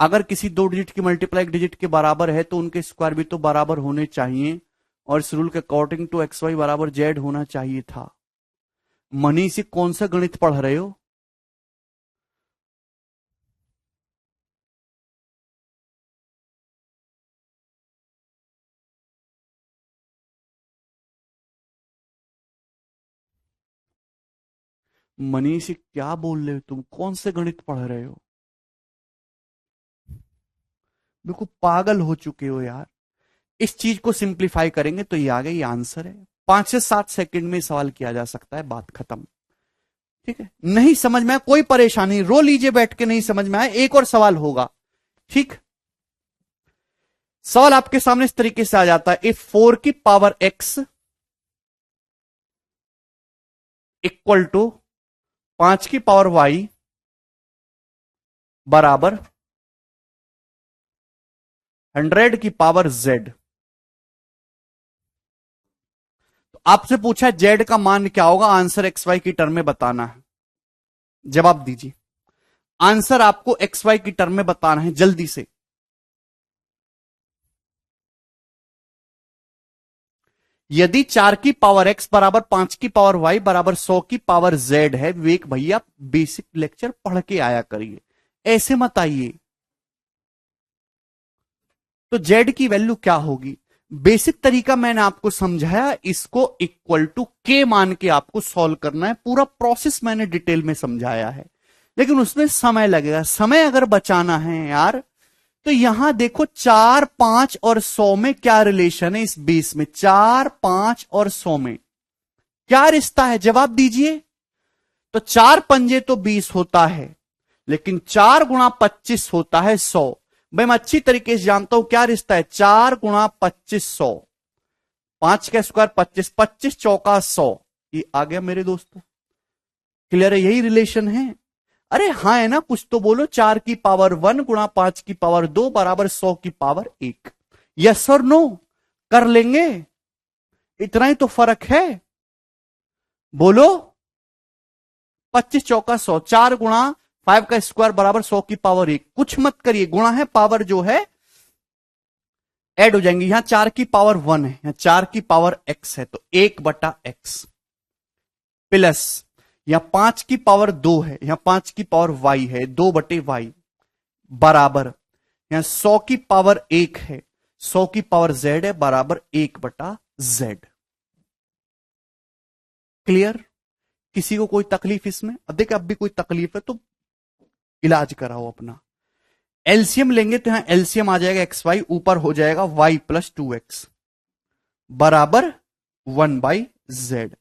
अगर किसी दो डिजिट की मल्टीप्लाई एक डिजिट के बराबर है तो उनके स्क्वायर भी तो बराबर होने चाहिए, और इस रूल के अकॉर्डिंग टू एक्स वाई बराबर जेड होना चाहिए था। मनी से कौन सा गणित पढ़ रहे हो? मनीष क्या बोल रहे हो तुम? कौन से गणित पढ़ रहे हो? बिल्कुल पागल हो चुके हो यार। इस चीज को सिंप्लीफाई करेंगे तो ये आ गया, ये आंसर है। 5 से 7 सेकंड में सवाल किया जा सकता है, बात खत्म। ठीक है, नहीं समझ में आया कोई परेशानी, रो लीजिए बैठ के। नहीं समझ में आया एक और सवाल होगा। ठीक, सवाल आपके सामने इस तरीके से आ जाता है, इफ 4 की पावर x इक्वल टू 5 की पावर y बराबर 100 की पावर z, तो आपसे पूछा है z का मान क्या होगा, आंसर एक्स वाई की टर्म में बताना है। जवाब दीजिए, आंसर आपको एक्स वाई की टर्म में बताना है जल्दी से। यदि 4 की पावर x बराबर 5 की पावर y बराबर 100 की पावर z है, विवेक भैया बेसिक लेक्चर पढ़ के आया करिए, ऐसे मत आइए। तो z की वैल्यू क्या होगी? बेसिक तरीका मैंने आपको समझाया, इसको इक्वल टू k मान के आपको सॉल्व करना है। पूरा प्रोसेस मैंने डिटेल में समझाया है, लेकिन उसमें समय लगेगा। समय अगर बचाना है यार, तो यहां देखो 4, 5 और 100 में क्या रिलेशन है? इस बेस में 4, 5 और 100 में क्या रिश्ता है? जवाब दीजिए। तो 4 पंजे तो 20 होता है, लेकिन 4 गुणा 25 होता है 100। भाई मैं अच्छी तरीके से जानता हूं क्या रिश्ता है, 4 गुणा 25 100, 5 का स्क्वायर 25, 25 चौका 100, ये आ गया मेरे दोस्तों। क्लियर है? यही रिलेशन है। अरे हाँ है ना, कुछ तो बोलो। 4 की पावर 1 गुणा 5 की पावर 2 बराबर 100 की पावर 1। यस और नो? कर लेंगे? इतना ही तो फर्क है, बोलो। 25 चौका 100, 4 गुणा 5 का स्क्वायर बराबर 100 की पावर 1। कुछ मत करिए, गुणा है, पावर जो है ऐड हो जाएंगी। यहां 4 की पावर 1 है, यहां 4 की पावर x है, तो 1/x प्लस यहां 5 की पावर 2 है, यहां 5 की पावर y है, 2/y बराबर यहां 100 की पावर 1 है, 100 की पावर z है, बराबर 1/z। क्लियर? किसी को कोई तकलीफ इसमें? अब देखिए, अब भी कोई तकलीफ है तो इलाज कराओ अपना। एलसीएम लेंगे तो यहां एलसीएम आ जाएगा एक्स वाई, ऊपर हो जाएगा y प्लस 2x बराबर 1/z।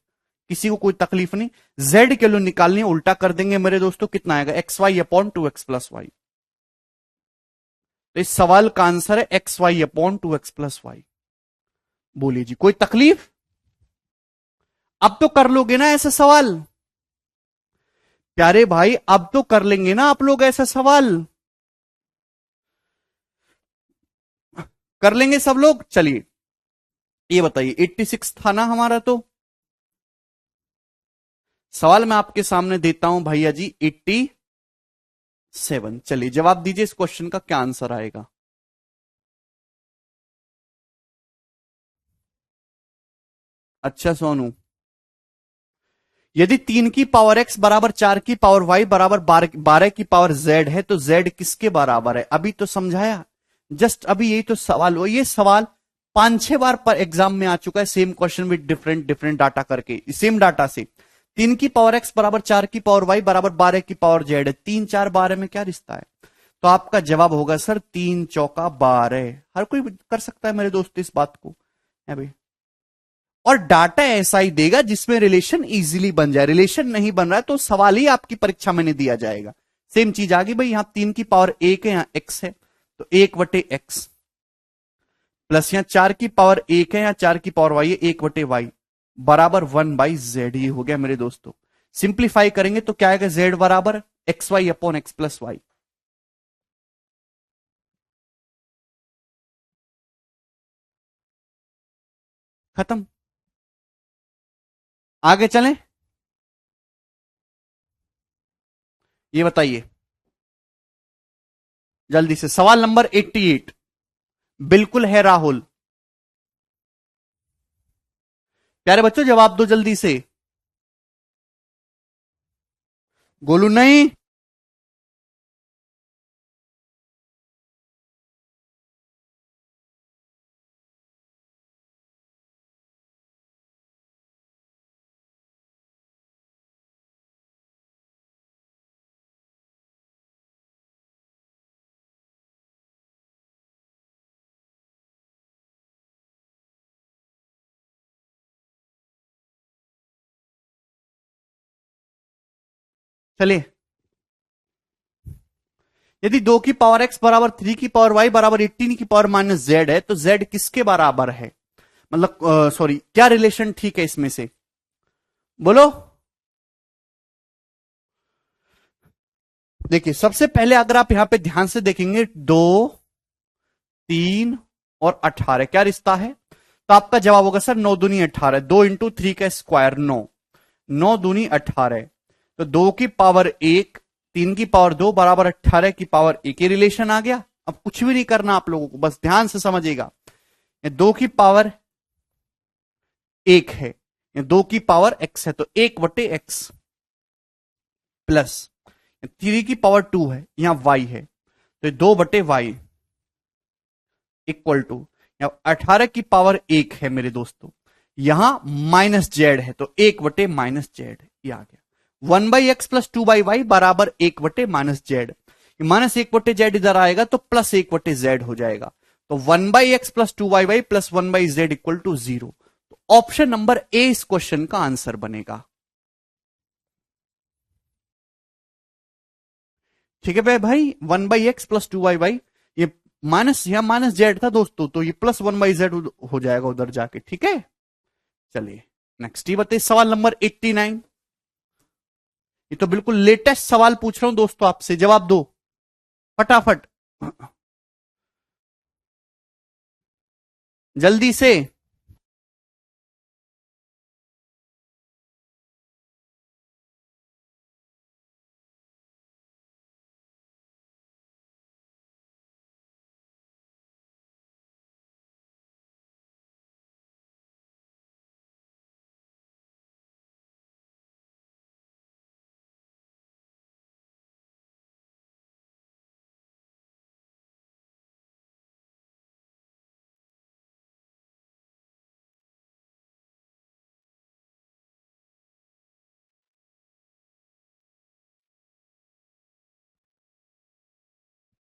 किसी को कोई तकलीफ नहीं? z के लिए निकालनी है, उल्टा कर देंगे मेरे दोस्तों। कितना आएगा? X y upon 2x plus y. तो इस सवाल का आंसर है x y upon 2x plus y. बोलिए जी, कोई तकलीफ? अब तो कर लोगे ना ऐसा सवाल? प्यारे भाई, अब तो कर लेंगे ना आप लोग ऐसा सवाल? कर लेंगे सब लोग? चलिए ये बताइए, 86 था ना हमारा? तो सवाल मैं आपके सामने देता हूं भैया जी, 87। चलिए जवाब दीजिए, इस क्वेश्चन का क्या आंसर आएगा? अच्छा सोनू, यदि 3 की पावर x बराबर 4 की पावर y बराबर 12 की पावर z है, तो z किसके बराबर है? अभी तो समझाया, जस्ट अभी यही तो सवाल हो। ये सवाल 5-6 बार पर एग्जाम में आ चुका है, same question with different different data करके, सेम डाटा से। 3 की पावर x बराबर 4 की पावर y बराबर 12 की पावर z है। 3 4 12 में क्या रिश्ता है? तो आपका जवाब होगा सर 3 चौका 12। हर कोई कर सकता है मेरे दोस्त इस बात को, है भाई। और डाटा ऐसा ही देगा जिसमें रिलेशन इजीली बन जाए। रिलेशन नहीं बन रहा है तो सवाल ही आपकी परीक्षा में नहीं दिया जाएगा। सेम चीज आ गई भाई, यहां 3 की पावर 1 है, यहां x है, तो 1/x प्लस यहां 4 की पावर 1 है, यहां 4 की पावर y है, 1/y बराबर 1/z। ये हो गया मेरे दोस्तों। सिंप्लीफाई करेंगे तो क्या आएगा? z बराबर xy अपॉन x प्लस वाई। खत्म। आगे चलें, ये बताइए जल्दी से। सवाल नंबर 88 बिल्कुल है राहुल। प्यारे बच्चों जवाब दो जल्दी से। गोलू नहीं। चलिए, यदि 2 की पावर x बराबर 3 की पावर y बराबर 18 की पावर माइनस z है तो z किसके बराबर है? मतलब सॉरी, क्या रिलेशन ठीक है इसमें से? बोलो। देखिए सबसे पहले अगर आप यहां पे ध्यान से देखेंगे 2 3 और 18 क्या रिश्ता है? तो आपका जवाब होगा सर 9 दूनी 18। 2 इंटू 3 का स्क्वायर 9, 9 दूनी 18। तो 2 की पावर 1 3 की पावर 2 बराबर 18 की पावर 1। ये रिलेशन आ गया। अब कुछ भी नहीं करना आप लोगों को, बस ध्यान से समझिएगा। 2 की पावर 1 है, 2 की पावर x है, तो 1/x प्लस 3 की पावर 2 है, यहां y है, तो 2/y इक्वल टू 18 की पावर 1 है मेरे दोस्तों, यहां माइनस जेड है, तो 1/-z ये आ गया। 1/x प्लस 2/y बराबर 1/-z। माइनस 1/z इधर आएगा तो प्लस 1/z हो जाएगा। तो 1/x plus 2/y plus 1/z equal to 0। तो ऑप्शन नंबर ए इस क्वेश्चन का आंसर बनेगा। ठीक है भाई, 1/x प्लस 2/y, ये माइनस, यहां माइनस जेड था दोस्तों, तो ये प्लस 1/z हो जाएगा उधर जाके। ठीक है, चलिए नेक्स्ट ये बताइए सवाल नंबर 89। ये तो बिल्कुल लेटेस्ट सवाल पूछ रहा हूं दोस्तों आपसे, जवाब दो फटाफट जल्दी से।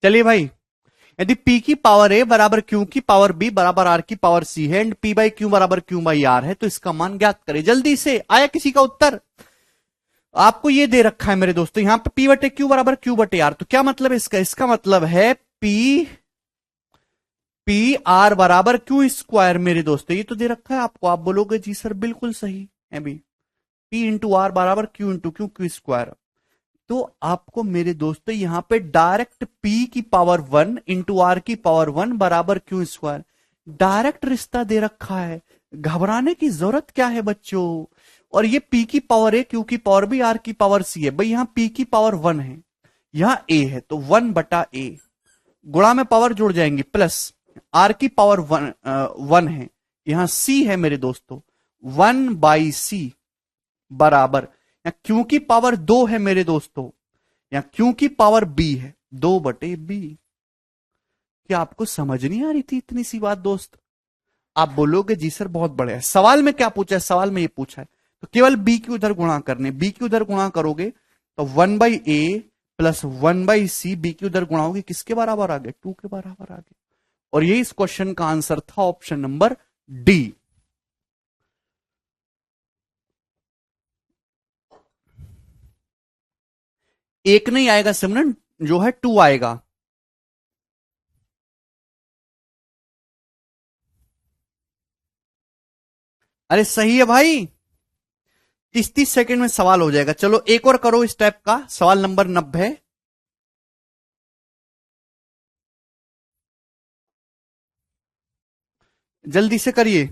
चलिए भाई, यदि P की पावर A बराबर Q की पावर B बराबर R की पावर C है एंड P बाई Q बराबर Q बाई R है, तो इसका मान ज्ञात करें। जल्दी से, आया किसी का उत्तर? आपको ये दे रखा है मेरे दोस्तों, यहां पे P/Q बराबर Q/R, तो क्या मतलब इसका? इसका मतलब है पी आर बराबर क्यू स्क्वायर मेरे दोस्तों, ये तो दे रखा है आपको। आप बोलोगे जी सर बिल्कुल सही है भी, P इंटू आर बराबर Q इंटू क्यू स्क्वायर। तो आपको मेरे दोस्तों यहां पे डायरेक्ट P की पावर 1 इंटू आर की पावर 1 बराबर क्यू स्क्वायर डायरेक्ट रिश्ता दे रखा है। घबराने की जरूरत क्या है बच्चों? और ये P की पावर A, Q की पावर B, R की पावर C है। भाई यहां P की पावर 1 है, यहां A है, तो 1/A गुणा में पावर जुड़ जाएंगी, प्लस R की पावर 1 है, यहां C है मेरे दोस्तों, 1/C बराबर, या Q की पावर 2 है मेरे दोस्तों, या Q की पावर B है, 2/B। क्या आपको समझ नहीं आ रही थी इतनी सी बात दोस्त? आप बोलोगे जी सर बहुत बड़े है। सवाल में क्या पूछा है? सवाल में ये पूछा है तो केवल बी की उधर गुणा करने, बी की उधर गुणा करोगे तो 1/a प्लस 1/c, बी की उधर गुणा होगी किसके बराबर आ गए, 2 के बराबर आ गए। और ये इस क्वेश्चन का आंसर था ऑप्शन नंबर डी। एक नहीं आएगा सिमरन, जो है 2 आएगा। अरे सही है भाई, 30-30 सेकंड में सवाल हो जाएगा। चलो एक और करो इस टाइप का सवाल, नंबर 90। जल्दी से करिए।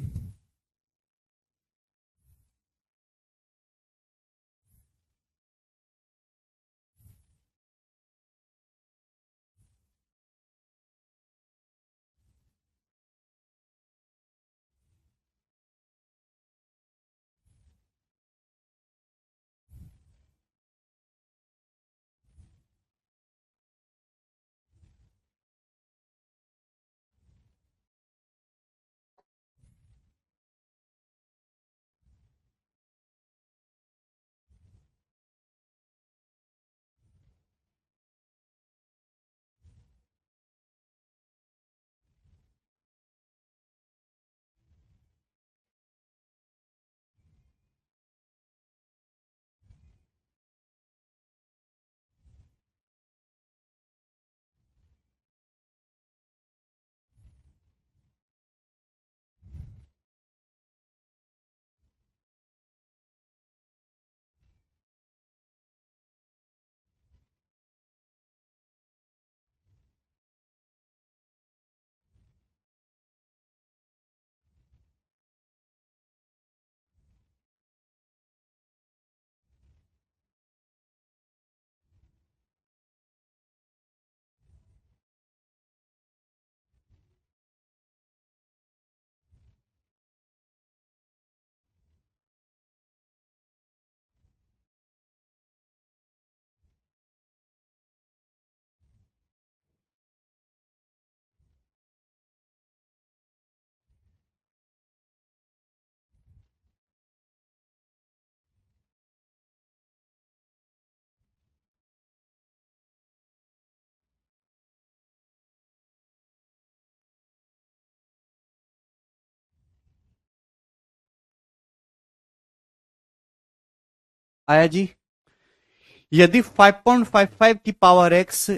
आया जी। यदि 5.55 की पावर x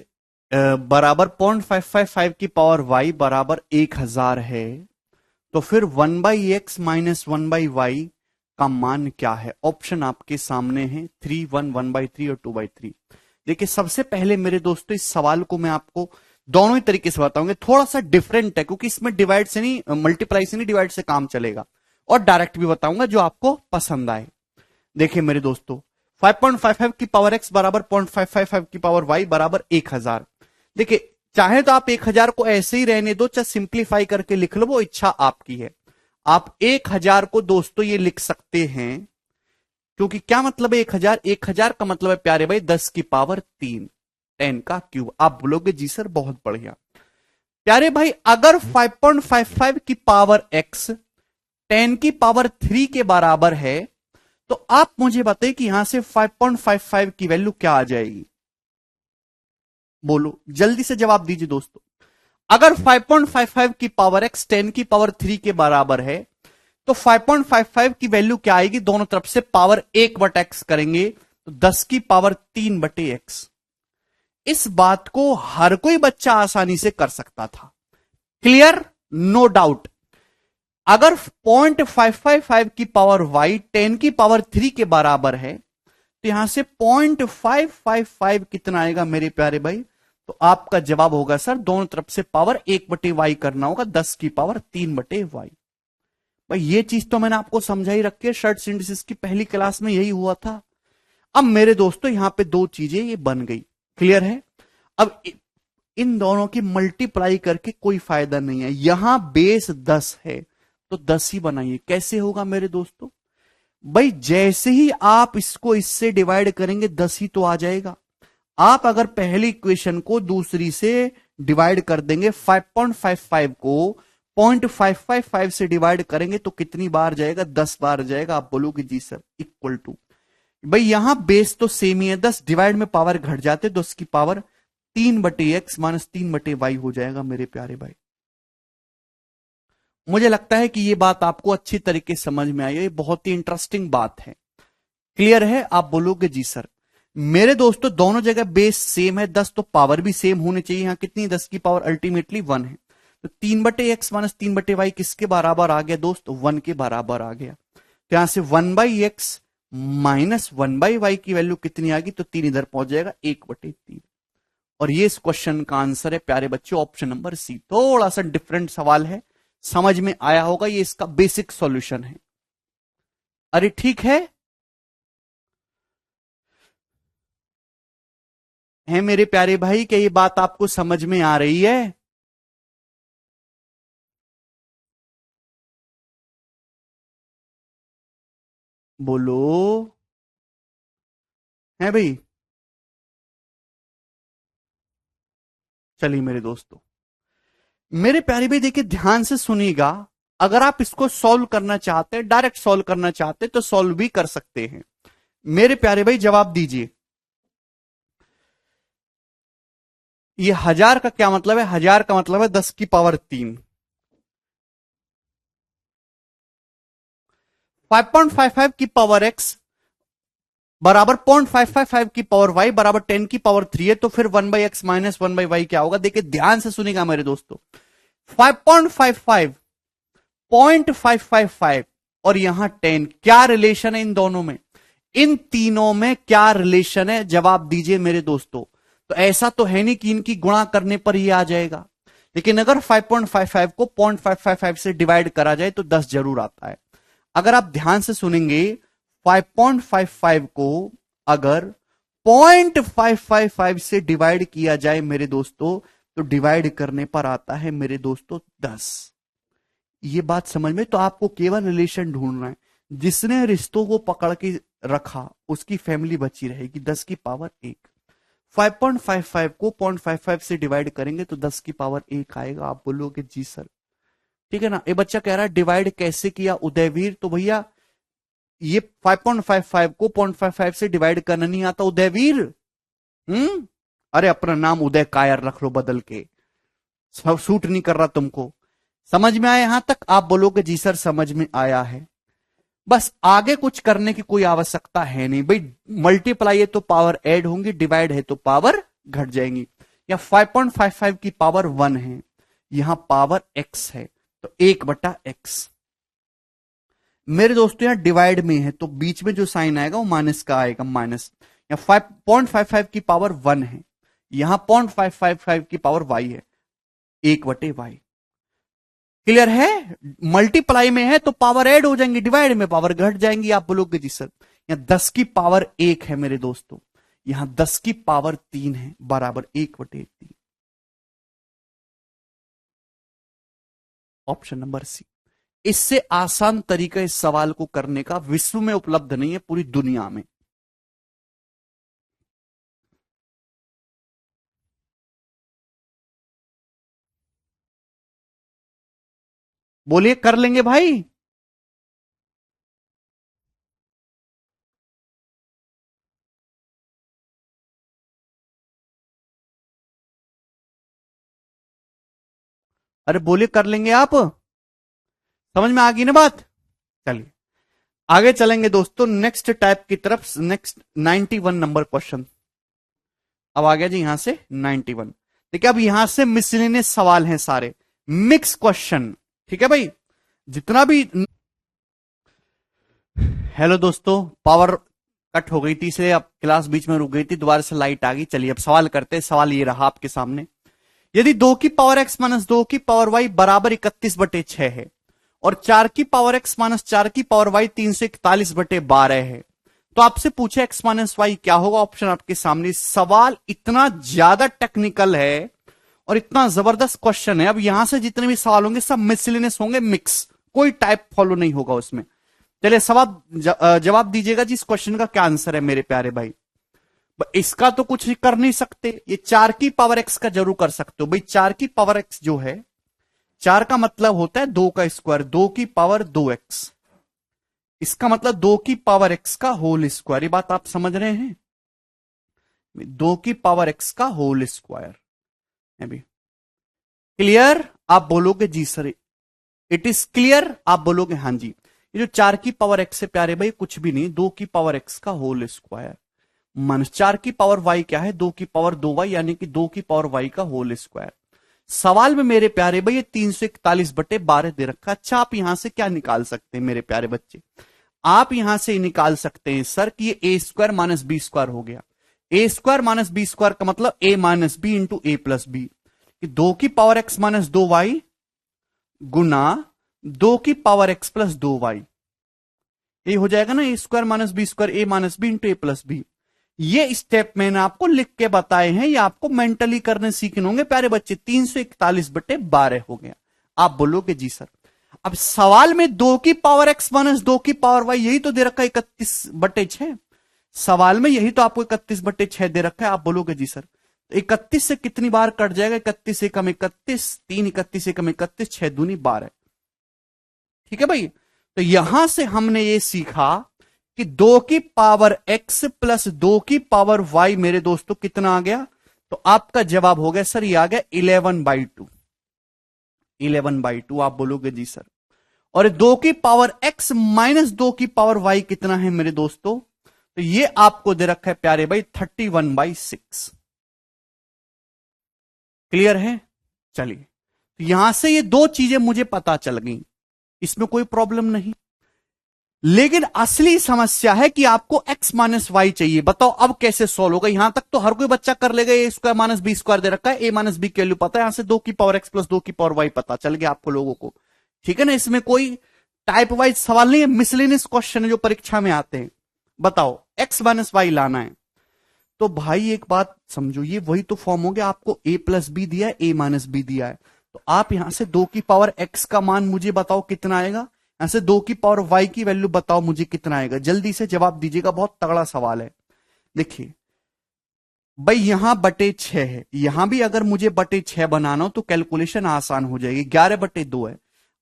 बराबर 0.555 की पावर y बराबर 1000 है, तो फिर 1/x माइनस 1/y का मान क्या है? ऑप्शन आपके सामने है, 3, 1, 1/3 और 2/3। देखिए सबसे पहले मेरे दोस्तों इस सवाल को मैं आपको दोनों ही तरीके से बताऊंगा। थोड़ा सा डिफरेंट है क्योंकि इसमें डिवाइड से नहीं, मल्टीप्लाई से नहीं, डिवाइड से काम चलेगा। और डायरेक्ट भी बताऊंगा जो आपको पसंद आए। देखिए मेरे दोस्तों, 5.55 की पावर x बराबर 0.555 की पावर y बराबर 1000। देखिए चाहे तो आप 1000 को ऐसे ही रहने दो, चाहे सिंप्लीफाई करके लिख लो, वो इच्छा आपकी है। आप 1000 को दोस्तों ये लिख सकते हैं, क्योंकि क्या मतलब है 1000? 1000 का मतलब है प्यारे भाई 10 की पावर 3, 10 का क्यूब। आप बोलोगे जी सर बहुत बढ़िया। प्यारे भाई अगर 5.55 की पावर x 10 की पावर 3 के बराबर है, तो आप मुझे बताइए कि यहां से 5.55 की वैल्यू क्या आ जाएगी? बोलो जल्दी से जवाब दीजिए दोस्तों। अगर 5.55 की पावर x 10 की पावर 3 के बराबर है, तो 5.55 की वैल्यू क्या आएगी? दोनों तरफ से पावर 1/x करेंगे तो 10 की पावर 3/x। इस बात को हर कोई बच्चा आसानी से कर सकता था। क्लियर? No doubt. अगर 0.555 की पावर y 10 की पावर 3 के बराबर है, तो यहां से 0.555 कितना आएगा मेरे प्यारे भाई? तो आपका जवाब होगा सर दोनों तरफ से पावर 1/y करना होगा, 10 की पावर 3/y। भाई ये चीज तो मैंने आपको समझा ही रखी है, शॉर्ट सिंथेसिस की पहली क्लास में यही हुआ था। अब मेरे दोस्तों यहां पे दो चीजें ये बन गई, क्लियर है? अब इन दोनों की मल्टीप्लाई करके कोई फायदा नहीं है। यहां बेस 10 है तो 10 ही बनाइए। कैसे होगा मेरे दोस्तों? भाई जैसे ही आप इसको इससे डिवाइड करेंगे 10 ही तो आ जाएगा। आप अगर पहली इक्वेशन को दूसरी से डिवाइड कर देंगे, 5.55 को 0.555 से डिवाइड करेंगे तो कितनी बार जाएगा? 10 बार जाएगा। आप बोलोगे जी सर इक्वल टू, भाई यहां बेस तो सेम ही है, 10 डिवाइड में पावर घट जाते, 10 की पावर 3/x माइनस 3/y हो जाएगा मेरे प्यारे भाई। मुझे लगता है कि यह बात आपको अच्छी तरीके से समझ में आई है, ये बहुत ही इंटरेस्टिंग बात है। क्लियर है? आप बोलोगे जी सर। मेरे दोस्तों दोनों जगह बेस सेम है, 10 तो पावर भी सेम होनी चाहिए। यहां कितनी? 10 की पावर अल्टीमेटली 1 है, तो 3/x माइनस 3/y किसके बराबर आ गया दोस्त? 1 के बराबर आ गया। तो यहां से 1/x माइनस 1/y की वैल्यू कितनी आ गई? तो 3 इधर पहुंच जाएगा, 1/3। और ये इस क्वेश्चन का आंसर है प्यारे बच्चों ऑप्शन नंबर सी। थोड़ा सा डिफरेंट सवाल है, समझ में आया होगा, ये इसका बेसिक सॉल्यूशन है। अरे ठीक है मेरे प्यारे भाई, क्या ये बात आपको समझ में आ रही है? बोलो। है भाई? चलिए मेरे दोस्तों, मेरे प्यारे भाई देखिए ध्यान से सुनिएगा। अगर आप इसको सॉल्व करना चाहते हैं, डायरेक्ट सॉल्व करना चाहते हैं, तो सॉल्व भी कर सकते हैं। मेरे प्यारे भाई जवाब दीजिए, ये 1000 का क्या मतलब है? 1000 का मतलब है 10 की पावर 3। 5.55 की पावर x बराबर 0.555 की पावर y बराबर 10 की पावर 3 है, तो फिर 1/x माइनस 1/y क्या होगा? देखिए ध्यान से सुनिएगा मेरे दोस्तों, 5.55 0.555 और यहां 10, क्या रिलेशन है इन दोनों में? इन तीनों में क्या रिलेशन है? जवाब दीजिए मेरे दोस्तों। तो ऐसा तो है नहीं कि इनकी गुणा करने पर ही आ जाएगा, लेकिन अगर 5.55 को 0.555 से डिवाइड करा जाए तो 10 जरूर आता है। अगर आप ध्यान से सुनेंगे, 5.55 को अगर 0.555 से डिवाइड किया जाए मेरे दोस्तों, तो डिवाइड करने पर आता है मेरे दोस्तों 10। ये बात समझ में? तो आपको केवल रिलेशन ढूंढना है, जिसने रिश्तों को पकड़ के रखा उसकी फैमिली बची रहेगी। 10 की पावर 1, 5.55 को 0.55 से डिवाइड करेंगे तो 10 की पावर 1 आएगा। आप बोलोगे जी सर, ठीक है ना? ये बच्चा कह रहा है डिवाइड कैसे किया उदयवीर? तो भैया ये 5.55 को 0.55 से डिवाइड करना नहीं आता उदयवीर? अरे अपना नाम उदय कायर रख लो बदल के, सब सूट नहीं कर रहा तुमको। समझ में आया यहां तक? आप बोलोगे जी सर समझ में आया है। बस आगे कुछ करने की कोई आवश्यकता है नहीं भाई। मल्टीप्लाई है तो पावर ऐड होंगी, डिवाइड है तो पावर घट जाएंगी। या 5.55 की पावर 1 है, यहां पावर x है, तो 1/x। मेरे दोस्तों यहां डिवाइड में है तो बीच में जो साइन आएगा वो माइनस का आएगा, माइनस। या 5.55 की पावर 1 है, यहां 0.555 की पावर y है, 1/y। क्लियर है? मल्टीप्लाई में है तो पावर ऐड हो जाएंगी, डिवाइड में पावर घट जाएंगी। आप बोलोगे जी सर। यहां 10 की पावर 1 है मेरे दोस्तों, यहां 10 की पावर 3 है, बराबर 1/3। Option number C. इससे आसान तरीका इस सवाल को करने का विश्व में उपलब्ध नहीं है, पूरी दुनिया में। बोलिए कर लेंगे भाई? अरे बोलिए कर लेंगे आप? समझ में आ गई ना बात? चलिए आगे चलेंगे दोस्तों नेक्स्ट टाइप की तरफ। नेक्स्ट 91 नंबर क्वेश्चन अब आ गया जी यहां से 91। देखिए अब यहां से मिसलेनियस सवाल हैं सारे, मिक्स क्वेश्चन। ठीक है भाई, जितना भी। हेलो दोस्तों, पावर कट हो गई थी इसलिए अब क्लास बीच में रुक गई थी, दोबारा से लाइट आ गई। चलिए अब सवाल करते हैं। सवाल ये रहा आपके सामने, यदि 2 की पावर x माइनस 2 की पावर y बराबर 31/6 है और 4 की पावर x माइनस 4 की पावर y 341/12 है, तो आपसे पूछे x माइनस y क्या होगा? ऑप्शन आपके सामने। सवाल इतना ज्यादा टेक्निकल है और इतना जबरदस्त क्वेश्चन है। अब यहां से जितने भी सवाल होंगे सब मिसलेनियस होंगे, मिक्स, कोई टाइप फॉलो नहीं होगा उसमें। चलिए सवाल जवाब दीजिएगा जी, इस क्वेश्चन का क्या आंसर है मेरे प्यारे भाई? इसका तो कुछ कर नहीं सकते, ये 4 की पावर x का जरूर कर सकते हो भाई। 4 की पावर x जो है 4 का मतलब होता है 2 का स्क्वायर, 2 की पावर 2x, इसका मतलब 2 की पावर x का होल स्क्वायर। ये बात आप समझ रहे हैं? 2 की पावर x का होल स्क्वायर है भी। क्लियर? आप बोलोगे जी सर इट इज क्लियर, आप बोलोगे हाँ जी। ये जो 4 की पावर x से प्यारे भाई कुछ भी नहीं, 2 की पावर x का होल स्क्वायर माइनस 4 की पावर y क्या है, 2 की पावर 2y, यानी कि 2 की पावर y का होल स्क्वायर। सवाल में मेरे प्यारे भाई ये 341/12 दे रखा। अच्छा, आप यहां से क्या निकाल सकते हैं मेरे प्यारे बच्चे? आप यहां से निकाल सकते हैं सर कि ये a square minus B square हो गया। A square minus B square का मतलब a minus B into A plus B, 2 की पावर x माइनस 2y गुना 2 की पावर x प्लस 2y। ये हो जाएगा ना ए square minus B square, A minus B into A plus B. ये स्टेप मैंने आपको लिख के बताए हैं, ये आपको मेंटली करने सीखने होंगे प्यारे बच्चे। 341/12 हो गया। आप बोलोगे जी सर। अब सवाल में 2 की पावर x माइनस 2 की पावर y यही तो दे रखा है 31/6। सवाल में यही तो आपको 31/6 दे रखा है। आप बोलोगे जी सर। तो 31 से कितनी बार कट जाएगा? 31 से कम 31, 3 31 से कम 31, 6 दूनी 12। ठीक है भाई। तो यहां से हमने ये सीखा कि 2 की पावर x प्लस 2 की पावर y मेरे दोस्तों कितना आ गया? तो आपका जवाब हो गया सर, ये आ गया 11/2। 11/2 आप बोलोगे जी सर। और 2 की पावर x माइनस 2 की पावर y कितना है मेरे दोस्तों? तो ये आपको दे रखा है प्यारे भाई 31/6। क्लियर है? चलिए, तो यहां से ये दो चीजें मुझे पता चल गई, इसमें कोई प्रॉब्लम नहीं। लेकिन असली समस्या है कि आपको x माइनस वाई चाहिए। बताओ अब कैसे सॉल्व होगा? यहां तक तो हर कोई बच्चा कर लेगा, ए स्क्वायर माइनस बी स्क्वायर दे रखा है, ए माइनस बी की वैल्यू पता है, यहां से 2 की पावर x प्लस 2 की पावर y पता चल गया आपको लोगों को। ठीक है ना? इसमें कोई टाइप वाइज सवाल नहीं है, मिसलेनियस क्वेश्चन है जो परीक्षा में आते हैं। बताओ x माइनस वाई लाना है तो भाई एक बात समझो, ये वही तो फॉर्म हो गया। आपको a प्लस बी दिया है, a माइनस बी दिया है, तो आप यहां से 2 की पावर x का मान मुझे बताओ कितना आएगा, यहां से 2 की पावर y की वैल्यू बताओ मुझे कितना आएगा। जल्दी से जवाब दीजिएगा, बहुत तगड़ा सवाल है। देखिए भाई यहां बटे 6 है, यहां भी अगर मुझे बटे 6 बनाना हो तो कैलकुलेशन आसान हो जाएगी। 11/2 है,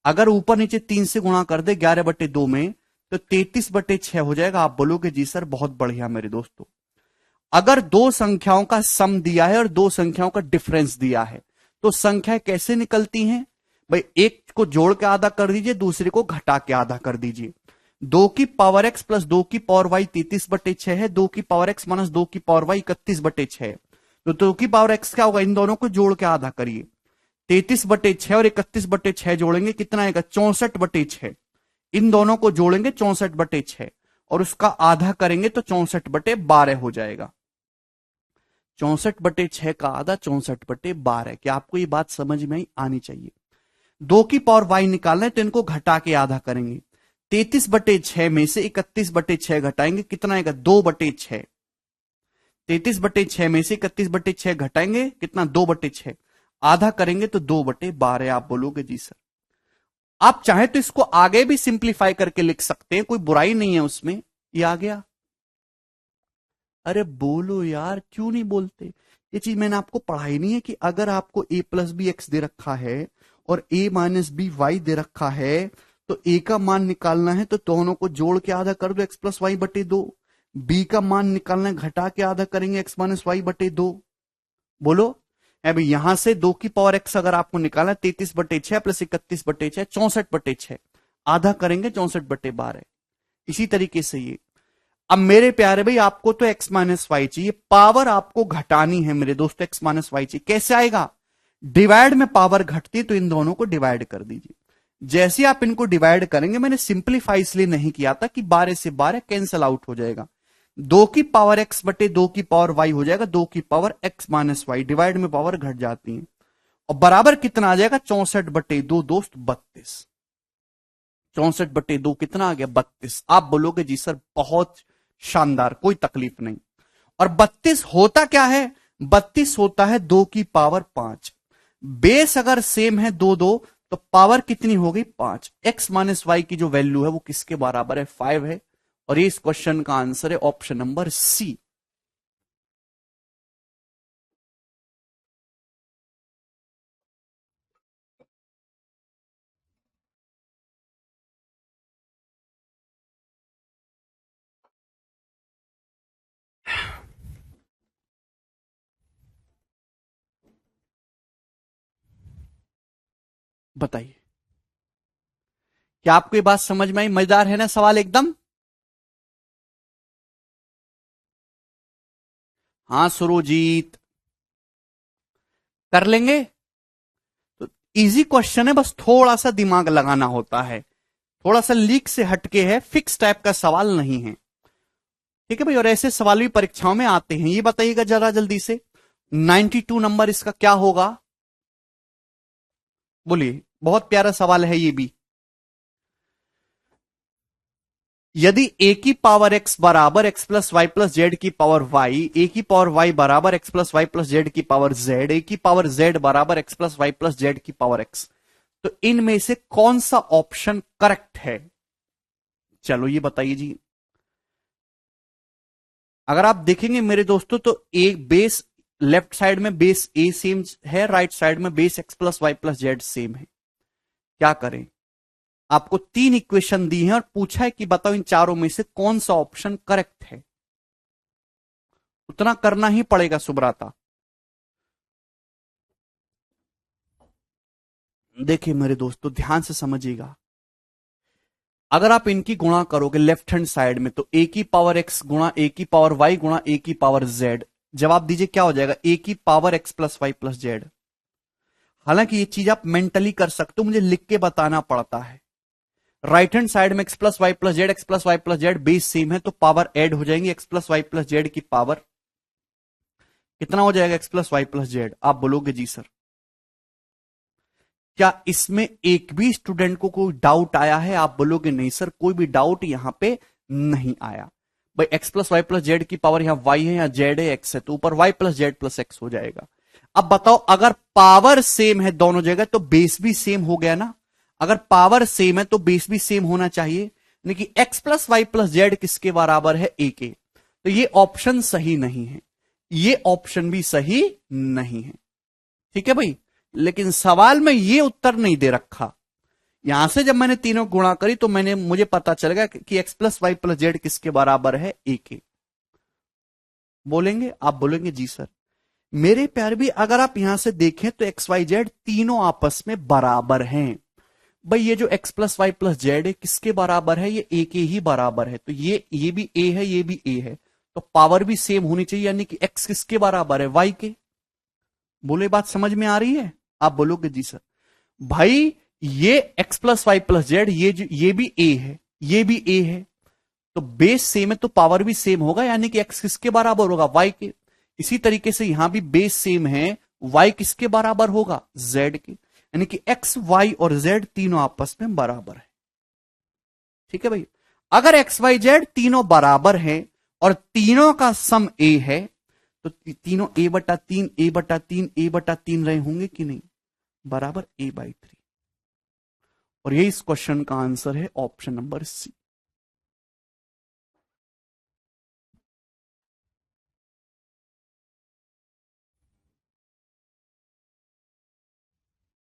अगर ऊपर नीचे 3 से गुणा कर दे 11/2 में तो 33/6 हो जाएगा। आप बोलोगे जी सर बहुत बढ़िया मेरे दोस्तों। अगर दो संख्याओं का सम दिया है और दो संख्याओं का डिफरेंस दिया है तो संख्याएं कैसे निकलती हैं? भाई एक को जोड़ के आधा कर दीजिए, दूसरे को घटा के आधा कर दीजिए। 2 की पावर x प्लस 2 की पावर y 33/6 है, 2 की पावर x माइनस 2 की पावर y 31/6। तो 2 की पावर x क्या होगा? इन दोनों को जोड़ के आधा करिए, 33/6 और 31/6 जोड़ेंगे कितना आएगा? 64/6। इन दोनों को जोड़ेंगे 64/6 और उसका आधा करेंगे तो 64/12 हो जाएगा। 64/6 का आधा 64/12। क्या आपको ये बात समझ में आनी चाहिए? 2 की पावर y निकालना है तो इनको घटा के आधा करेंगे, 33/6 में से 31/6 घटाएंगे कितना आएगा? 2/6। 33/6 में से 31/6 घटाएंगे कितना? 2/6। आधा करेंगे तो 2/12। आप बोलोगे जी सर। आप चाहे तो इसको आगे भी सिंप्लीफाई करके लिख सकते हैं, कोई बुराई नहीं है उसमें। ये आ गया? अरे बोलो यार, क्यों नहीं बोलते? ये चीज मैंने आपको पढ़ाई नहीं है कि अगर आपको a प्लस बी एक्स दे रखा है और a माइनस बी वाई दे रखा है तो a का मान निकालना है तो दोनों को जोड़ के आधा कर दो, x प्लस वाई बटे 2। b का मान निकालना है, घटा के आधा करेंगे, x माइनस वाई बटे 2। बोलो अभी यहां से 2 की पावर x अगर आपको निकालना है 33/6 प्लस 31/6 64/6, आधा करेंगे 64/12। इसी तरीके से ये। अब मेरे प्यारे भाई आपको तो x माइनस वाई चाहिए, पावर आपको घटानी है मेरे दोस्तों, x माइनस वाई चाहिए। कैसे आएगा? डिवाइड में पावर घटती है तो इन दोनों को डिवाइड कर दीजिए। जैसे आप इनको डिवाइड करेंगे, मैंने सिंप्लीफाई इसलिए नहीं किया था कि 12 से 12 कैंसल आउट हो जाएगा, 2 की पावर x बटे 2 की पावर y हो जाएगा, 2 की power x minus y, divide में पावर घट जाती है और बराबर कितना आ जाएगा? 64/2 दोस्त 32। 64/2 कितना आ गया? 32। आप बोलोगे जी सर बहुत शानदार, कोई तकलीफ नहीं। और 32 होता क्या है? 32 होता है 2 की पावर 5। बेस अगर सेम है 2 2 तो पावर कितनी हो गई? 5। x माइनस वाई की जो वैल्यू है वो किसके बराबर है? 5 है। और ये इस क्वेश्चन का आंसर है ऑप्शन नंबर सी। बताइए, क्या आपको ये बात समझ में आई? मजेदार है ना सवाल एकदम? हाँ सुरुजीत, कर लेंगे। तो इजी क्वेश्चन है, बस थोड़ा सा दिमाग लगाना होता है, थोड़ा सा लीक से हटके है, फिक्स टाइप का सवाल नहीं है। ठीक है भाई, और ऐसे सवाल भी परीक्षाओं में आते हैं। ये बताइएगा जरा जल्दी से, 92 नंबर इसका क्या होगा? बोलिए, बहुत प्यारा सवाल है ये भी। यदि ए की पावर एक्स बराबर x plus y plus z की पावर वाई, ए की पावर वाई बराबर x plus y plus z की पावर जेड, ए की पावर जेड बराबर x plus y plus z की पावर एक्स, तो इनमें से कौन सा ऑप्शन करेक्ट है? चलो ये बताइए जी। अगर आप देखेंगे मेरे दोस्तों, तो एक बेस, लेफ्ट साइड में बेस ए सेम है, राइट साइड में base x plus y plus z same है। क्या करें? आपको तीन इक्वेशन दी हैं और पूछा है कि बताओ इन चारों में से कौन सा ऑप्शन करेक्ट है। उतना करना ही पड़ेगा सुब्राता। देखिए मेरे दोस्तों, ध्यान से समझिएगा। अगर आप इनकी गुणा करोगे लेफ्ट हैंड साइड में, तो ए की पावर एक्स गुणा ए की पावर वाई गुणा ए की पावर जेड, जवाब दीजिए क्या हो जाएगा? ए की power x plus y plus z. हालांकि ये चीज आप मेंटली कर सकते हो, मुझे लिख के बताना पड़ता है। राइट हैंड साइड में x plus y plus z, x plus y plus z base same है, तो पावर ऐड हो जाएंगे। X plus y plus z की पावर कितना हो जाएगा? X plus y plus z. आप बोलोगे जी सर, क्या इसमें एक भी स्टूडेंट को कोई डाउट आया है? आप बोलोगे नहीं सर, कोई भी डाउट यहां पे नहीं आया। भाई x plus y plus z की पावर यहां वाई है, यहां जेड है, एक्स है, तो ऊपर y plus z plus x हो जाएगा। अब बताओ, अगर पावर सेम है दोनों जगह, तो बेस भी सेम हो गया ना? अगर पावर सेम है तो बेस भी सेम होना चाहिए, यानी कि x plus y plus z किसके बराबर है? ए के। तो ये ऑप्शन सही नहीं है, ये ऑप्शन भी सही नहीं है। ठीक है भाई, लेकिन सवाल में ये उत्तर नहीं दे रखा। यहां से जब मैंने तीनों गुणा करी तो मुझे पता चल गया कि x plus y plus z किसके बराबर है? ए के। बोलेंगे? आप बोलेंगे जी सर। मेरे प्यार भी, अगर आप यहां से देखें तो एक्स वाई जेड तीनों आपस में बराबर हैं। भाई ये जो x plus y plus z है किसके बराबर है? ये ए के ही बराबर है। तो ये भी ए है, ये भी ए है, तो पावर भी सेम होनी चाहिए, यानी कि एक्स किसके बराबर है? वाई के। बोले बात समझ में आ रही है? आप बोलोगे जी सर। भाई ये x plus y plus z, ये भी ए है, ये भी ए है, तो बेस सेम है तो पावर भी सेम होगा, यानी कि एक्स किसके बराबर होगा? वाई के। इसी तरीके से यहां भी बेस सेम है, वाई किसके बराबर होगा? जेड के। यानी कि एक्स वाई और जेड तीनों आपस में बराबर है। ठीक है भाई, अगर एक्स वाई जेड तीनों बराबर है और तीनों का सम ए है, तो तीनों ए बटा तीन, ए बटा तीन, ए बटा तीन रहे होंगे कि नहीं? बराबर ए बाई 3। और ये इस क्वेश्चन का आंसर है, ऑप्शन नंबर सी।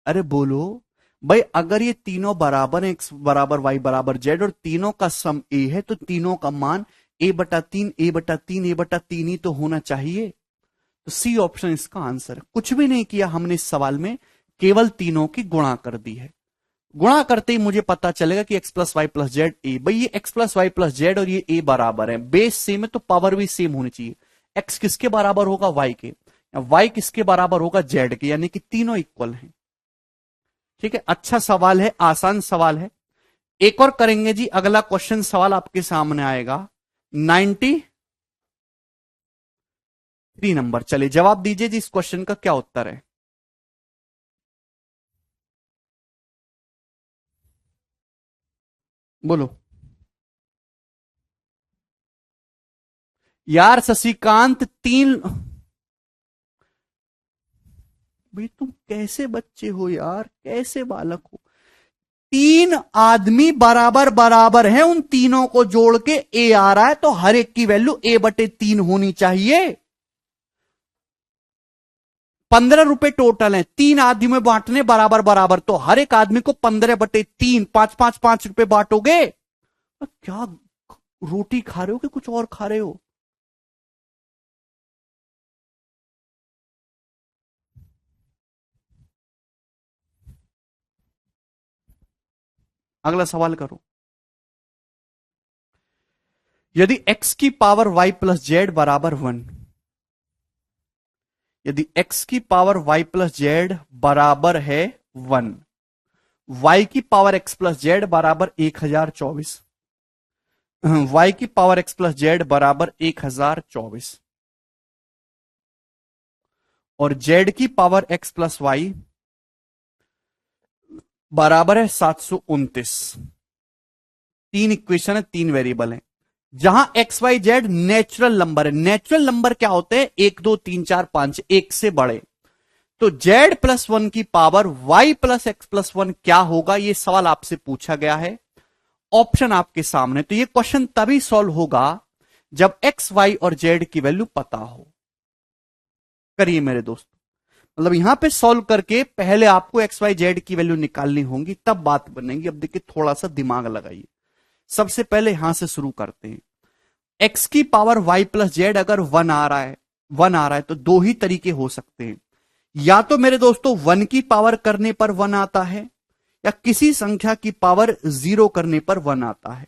अरे बोलो भाई, अगर ये तीनों बराबर है, एक्स बराबर वाई बराबर जेड, और तीनों का सम ए है, तो तीनों का मान ए बटा तीन, ए बटा तीन, ए बटा तीन ही तो होना चाहिए। तो सी ऑप्शन इसका आंसर है। कुछ भी नहीं किया हमने इस सवाल में, केवल तीनों की गुणा कर दी है। गुणा करते ही मुझे पता चलेगा कि x plus y plus z A. भाई ये x plus y plus z और ये ए बराबर है, बेस सेम है तो पावर भी सेम होनी चाहिए। एक्स किसके बराबर होगा? वाई के। वाई किसके बराबर होगा? जेड के, यानी कि तीनों इक्वल हैं। ठीक है, अच्छा सवाल है, आसान सवाल है। एक और करेंगे जी, अगला क्वेश्चन सवाल आपके सामने आएगा 93 नंबर। चलिए जवाब दीजिए जी, इस क्वेश्चन का क्या उत्तर है? बोलो यार शशिकांत। तीन, भाई तुम कैसे बच्चे हो यार, कैसे बालक हो? तीन आदमी बराबर बराबर हैं, उन तीनों को जोड़ के ए आ रहा है, तो हर एक की वैल्यू ए बटे तीन होनी चाहिए। 15 रुपए टोटल है, तीन आदमी में बांटने बराबर बराबर, तो हर एक आदमी को 15/3, 5 5 5 रुपए बांटोगे। क्या रोटी खा रहे हो कि कुछ और खा रहे हो? अगला सवाल करो। यदि x की पावर y प्लस जेड बराबर 1, यदि x की पावर y प्लस जेड बराबर है 1, y की पावर x प्लस जेड बराबर 1024, y की पावर x प्लस जेड बराबर 1024 और z की पावर x प्लस वाई बराबर है 729। तीन इक्वेशन है, तीन वेरिएबल है, जहां x y z natural number है। नेचुरल नंबर क्या होते हैं? 1 2 3 4 5, एक से बड़े। तो z प्लस 1 की power y plus x plus 1 क्या होगा, यह सवाल आपसे पूछा गया है। ऑप्शन आपके सामने। तो यह क्वेश्चन तभी सॉल्व होगा जब x y और z की वैल्यू पता हो। करिए मेरे दोस्त, मतलब यहां पे सॉल्व करके पहले आपको एक्स वाई जेड की वैल्यू निकालनी होगी, तब बात बनेगी। अब देखिए, थोड़ा सा दिमाग लगाइए। सबसे पहले यहां से शुरू करते हैं। एक्स की पावर वाई प्लस जेड अगर 1 आ रहा है, 1 आ रहा है, तो दो ही तरीके हो सकते हैं। या तो मेरे दोस्तों 1 की पावर करने पर 1 आता है, या किसी संख्या की पावर 0 करने पर 1 आता है,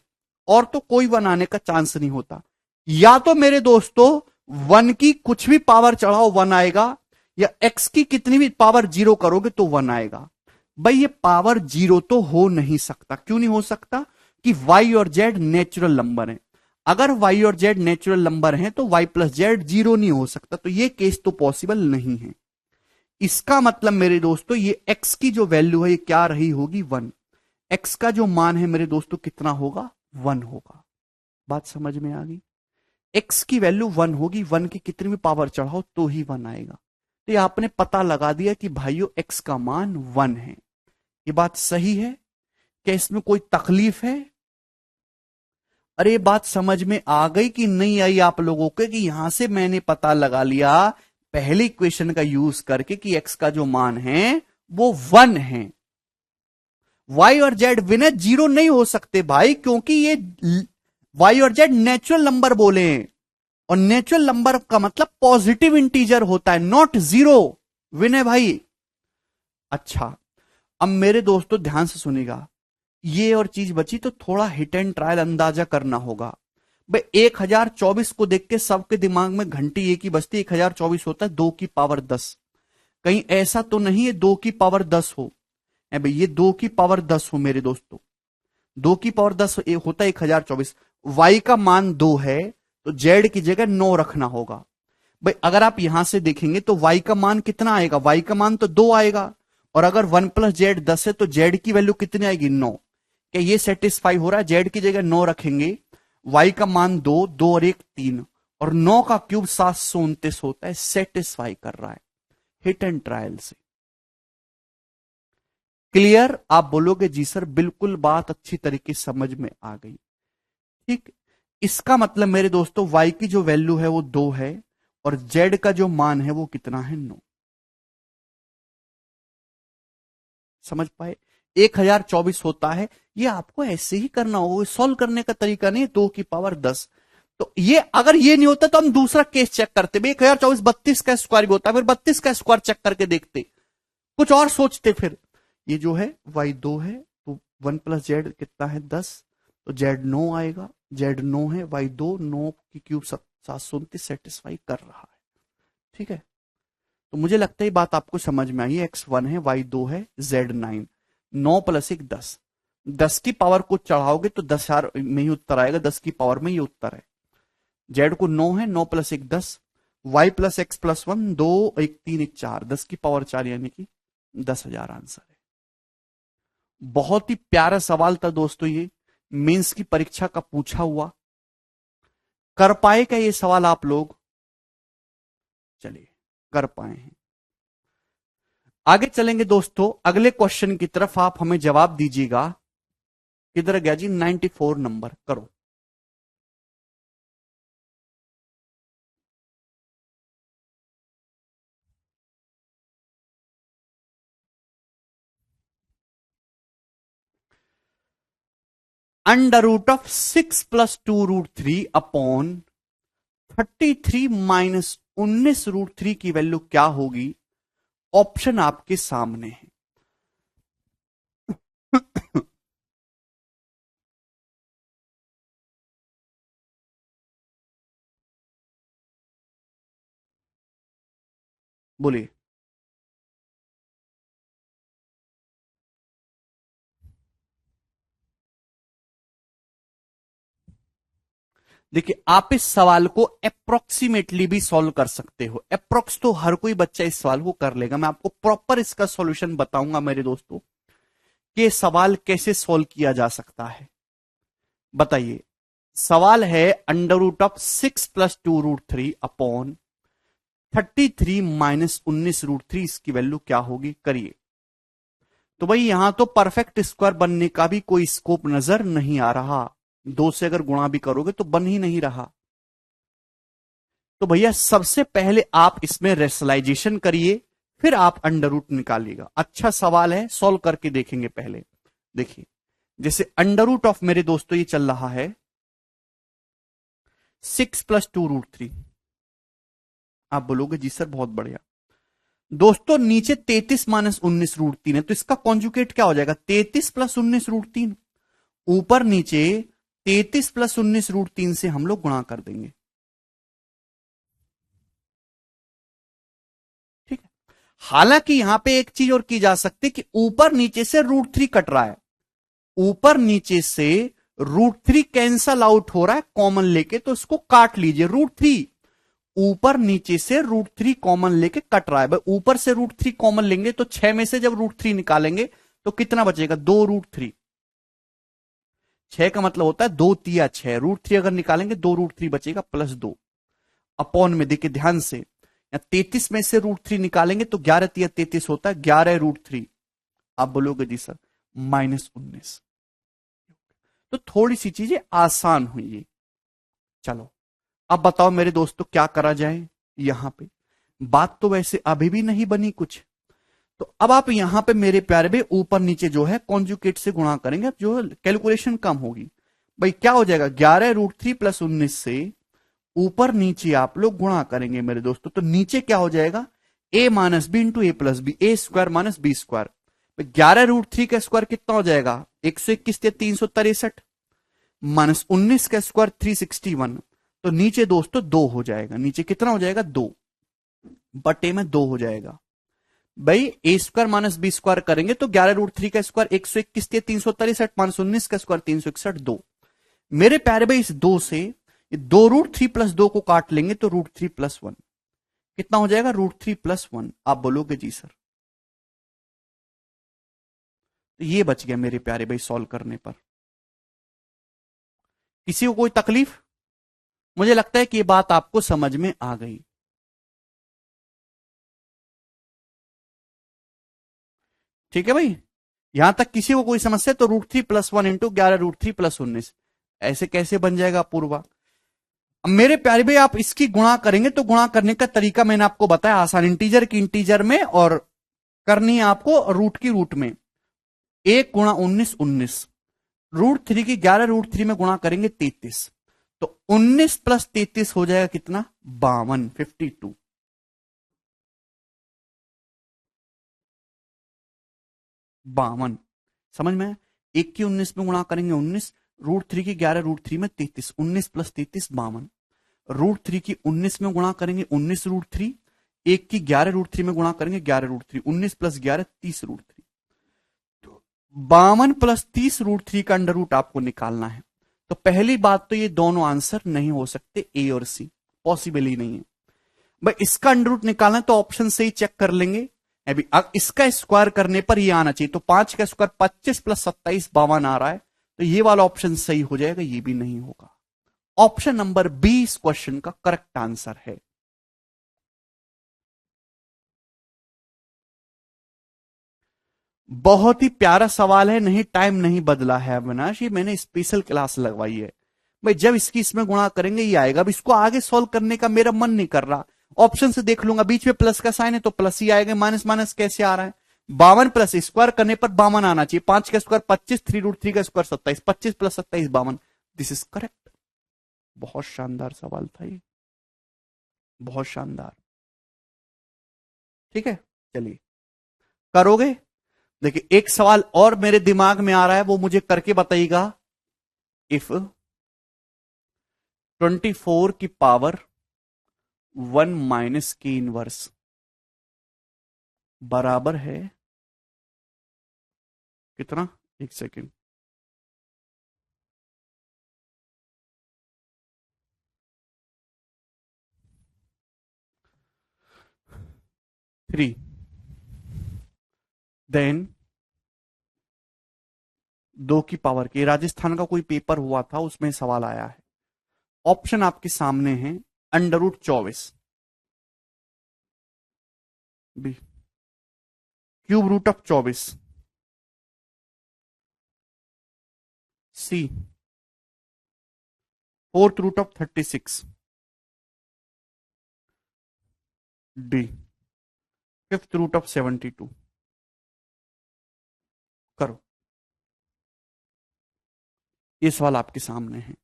और तो कोई 1 आने का चांस नहीं होता। या तो मेरे दोस्तों 1 की कुछ भी पावर चढ़ाओ 1 आएगा, या x की कितनी भी पावर 0 करोगे तो 1 आएगा। भाई ये पावर 0 तो हो नहीं सकता। क्यों नहीं हो सकता? कि y और z नेचुरल नंबर है। अगर y और z नेचुरल नंबर है तो y प्लस जेड 0 नहीं हो सकता। तो ये केस तो पॉसिबल नहीं है। इसका मतलब मेरे दोस्तों ये x की जो वैल्यू है ये क्या रही होगी? 1। x का जो मान है मेरे दोस्तों कितना होगा? 1 होगा। बात समझ में आ गई? x की वैल्यू 1 होगी, 1 की कितनी भी पावर चढ़ाओ तो ही 1 आएगा। तो ये आपने पता लगा दिया कि भाइयों x का मान 1 है। ये बात सही है? क्या इसमें कोई तकलीफ है? अरे ये बात समझ में आ गई कि नहीं आई आप लोगों के? कि यहां से मैंने पता लगा लिया पहले इक्वेशन का यूज करके कि x का जो मान है वो 1 है। y और z बिना 0 नहीं हो सकते भाई, क्योंकि ये y और z नेचुरल नंबर बोले हैं, और नेचुरल नंबर का मतलब पॉजिटिव इंटीजर होता है, नॉट 0। विनय भाई, अच्छा अब मेरे दोस्तों ध्यान से सुनिएगा। ये और चीज बची तो थोड़ा हिट एंड ट्रायल अंदाजा करना होगा। भाई 1024 को देख के सबके दिमाग में घंटी एक ही बजती, 1024 होता है 2 की पावर 10। कहीं ऐसा तो नहीं है 2 की पावर 10 हो? भाई ये 2 की पावर 10 हो मेरे दोस्तों, 2 की पावर 10 होता है 1024। y का मान 2 है तो z की जगह 9 रखना होगा। भाई अगर आप यहां से देखेंगे तो y का मान कितना आएगा? y का मान तो 2 आएगा, और अगर 1 प्लस जेड 10 है तो z की वैल्यू कितनी आएगी? 9। क्या ये सेटिस्फाई हो रहा है? z की जगह 9 रखेंगे, y का मान 2, 2 और 1 3, और 9 का क्यूब 729 होता है। सेटिस्फाई कर रहा है हिट एंड ट्रायल से। क्लियर? आप बोलोगे जी सर बिल्कुल, बात अच्छी तरीके समझ में आ गई। ठीक, इसका मतलब मेरे दोस्तों y की जो वैल्यू है वो 2 है, और z का जो मान है वो कितना है? 9। समझ पाए? 1024 होता है। ये आपको ऐसे ही करना होगा, सॉल्व करने का तरीका नहीं, 2 की पावर 10। तो ये अगर ये नहीं होता तो हम दूसरा केस चेक करते। 1024 32 का स्क्वायर भी होता है, फिर 32 का स्क्वायर चेक करके देखते, कुछ और सोचते। फिर ये जो है y2 है तो 1 प्लस जेड कितना है? 10, तो z 9 आएगा। z 9 है, y2 9 की क्यूब 729 सेटिस्फाई कर रहा है। ठीक है, तो मुझे लगता है बात आपको समझ में आई है। x1 है, y2 है, z 9, 9 प्लस 1 10। 10 की पावर को चढ़ाओगे तो 10,000 में ही उत्तर आएगा, 10 की पावर में ये उत्तर है। z को 9 है, 9 plus 1 10, y plus x plus 1 2 1 3 1 4, 10 की पावर 4 यानी कि 10,000 आंसर है। बहुत ही प्यारा सवाल था दोस्तों, ये मेंस की परीक्षा का पूछा हुआ। कर पाए क्या ये सवाल आप लोग? चलिए कर पाए हैं। आगे चलेंगे दोस्तों अगले क्वेश्चन की तरफ, आप हमें जवाब दीजिएगा। किधर गया जी? 94 नंबर करो। Under root of 6 plus 2 root 3 upon 33 minus 19 root 3 की वैल्यू क्या होगी? ऑप्शन आपके सामने है। बोलिए। देखिए, आप इस सवाल को अप्रोक्सीमेटली भी सॉल्व कर सकते हो। अप्रोक्स तो हर कोई बच्चा इस सवाल को कर लेगा। मैं आपको प्रॉपर इसका सॉल्यूशन बताऊंगा मेरे दोस्तों कि ये सवाल कैसे सॉल्व किया जा सकता है। बताइए, सवाल है √6 + 2√3 अपॉन 33 - 19√3, इसकी वैल्यू क्या होगी, करिए। तो भाई यहां तो परफेक्ट स्क्वायर बनने का भी कोई स्कोप नजर नहीं आ रहा। 2 से अगर गुणा भी करोगे तो बन ही नहीं रहा। तो भैया सबसे पहले आप इसमें रेशनलाइजेशन करिए, फिर आप अंडर रूट निकालिएगा। अच्छा सवाल है, सॉल्व करके देखेंगे पहले। देखिए, जैसे अंडर रूट ऑफ मेरे दोस्तों ये चल रहा है 6 + 2√3। आप बोलोगे जी सर बहुत बढ़िया। दोस्तों नीचे 33 - 19√3 है, तो इसका कॉन्जुकेट क्या हो जाएगा, 33 + 19√3। ऊपर नीचे 33 + 19√3 से हम लोग गुणा कर देंगे। ठीक है। हालांकि यहां पे एक चीज और की जा सकती है कि ऊपर नीचे से √3 कट रहा है। ऊपर नीचे से √3 कैंसल आउट हो रहा है कॉमन लेके, तो इसको काट लीजिए। √3 ऊपर नीचे से √3 कॉमन लेके कट रहा है। भाई ऊपर से √3 कॉमन लेंगे तो 6 में से जब √3 निकालेंगे तो कितना बचेगा, 2√3। 6 का मतलब होता है 2 तिया 6, √3 अगर निकालेंगे 2√3 बचेगा +2 अपॉन में। देखिए ध्यान से, या 33 में से √3 निकालेंगे तो 11 तिया 33 होता है, 11√3। आप बोलोगे जी सर -19। तो थोड़ी सी चीजें आसान हुई ये। चलो अब बताओ मेरे दोस्तों क्या करा जाए। यहां पे बात तो वैसे अभी भी नहीं बनी कुछ। तो अब आप यहां पे मेरे प्यारे भाई ऊपर नीचे जो है कॉन्जुकेट से गुणा करेंगे, जो कैलकुलेशन कम होगी। भाई क्या हो जाएगा, 11√3 + 19 से ऊपर नीचे आप लोग गुणा करेंगे मेरे दोस्तों, तो नीचे क्या हो जाएगा, a - b × a + b, a² - b²। 11√3 का स्क्वायर कितना हो जाएगा, 121 या 363, -19 का स्क्वायर 361। तो नीचे दोस्तों 2 हो जाएगा। नीचे कितना हो जाएगा, 2 बटे में 2 हो जाएगा। भाई a² - b² करेंगे तो 11√3 का स्क्वायर 121 या 363, -19 का स्क्वायर 361, 2। मेरे प्यारे भाई इस 2 से 2√3 + 2 को काट लेंगे तो √3 + 1 कितना हो जाएगा, √3 + 1। आप बोलोगे जी सर। तो ये बच गया मेरे प्यारे भाई सॉल्व करने पर। किसी को कोई तकलीफ? मुझे लगता है कि ये बात आपको समझ में आ गई। ठीक है भाई, यहां तक किसी को कोई समस्या तो √3 + 1 × 11√3 + 19 ऐसे कैसे बन जाएगा पूर्वा। अब मेरे प्यारे भाई आप इसकी गुणा करेंगे तो गुणा करने का तरीका मैंने आपको बताया आसान, इंटीजर की इंटीजर में और करनी है आपको रूट की रूट में। 1 × 19 19, √3 की 11√3 में गुणा करेंगे 33, तो 19 + 33 हो जाएगा कितना, 52, 52। समझ में? 1 की 19 में गुणा करेंगे 19, √3 की 11√3 में 33, 19 + 33 52। √3 की 19 में गुणा करेंगे 19 √3, 1 की 11√3 में गुणा करेंगे 11√3, 19 + 11 30 √3। 52 + 30 √3 का अंडर रूट आपको निकालना है। तो पहली बात तो ये दोनों आंसर नहीं हो सकते, ए और सी पॉसिबल ही नहीं है। भाई इसका अंडर रूट निकालना है तो ऑप्शन से ही चेक कर लेंगे। अभी इसका स्क्वायर करने पर ये आना चाहिए, तो 5 का स्क्वायर 25 + 27 52 आ रहा है, तो ये वाला ऑप्शन सही हो जाएगा, ये भी नहीं होगा। ऑप्शन नंबर बी इस क्वेश्चन का करेक्ट आंसर है। बहुत ही प्यारा सवाल है, नहीं टाइम नहीं बदला है अविनाश, ये मैंने स्पेशल क्लास लगवाई है। भाई जब इसकी इसमें गुणा करेंगे ये आएगा। अब इसको आगे सॉल्व करने का मेरा मन नहीं कर रहा, ऑप्शन से देख लूंगा, बीच में प्लस का साइन है तो प्लस ही आएगा, माइनस माइनस कैसे आ रहा है। 52 प्लस स्क्वायर करने पर 52 आना चाहिए, 5 का स्क्वायर 25, 3√3 का स्क्वायर 27, 25 + 27 52। This is correct. बहुत शानदार सवाल था ये, बहुत शानदार। ठीक है, चलिए करोगे। देखिए एक सवाल और मेरे दिमाग में आ रहा है, वो मुझे करके बताइएगा। इफ 24 की पावर 1 - k इनवर्स बराबर है कितना, एक सेकेंड, 3, देन 2 की पावर के, राजस्थान का कोई पेपर हुआ था उसमें सवाल आया है। ऑप्शन आपके सामने है, √24, B cube root of 24, C fourth root of 36, D fifth root of 72। करो, ये सवाल आपके सामने है।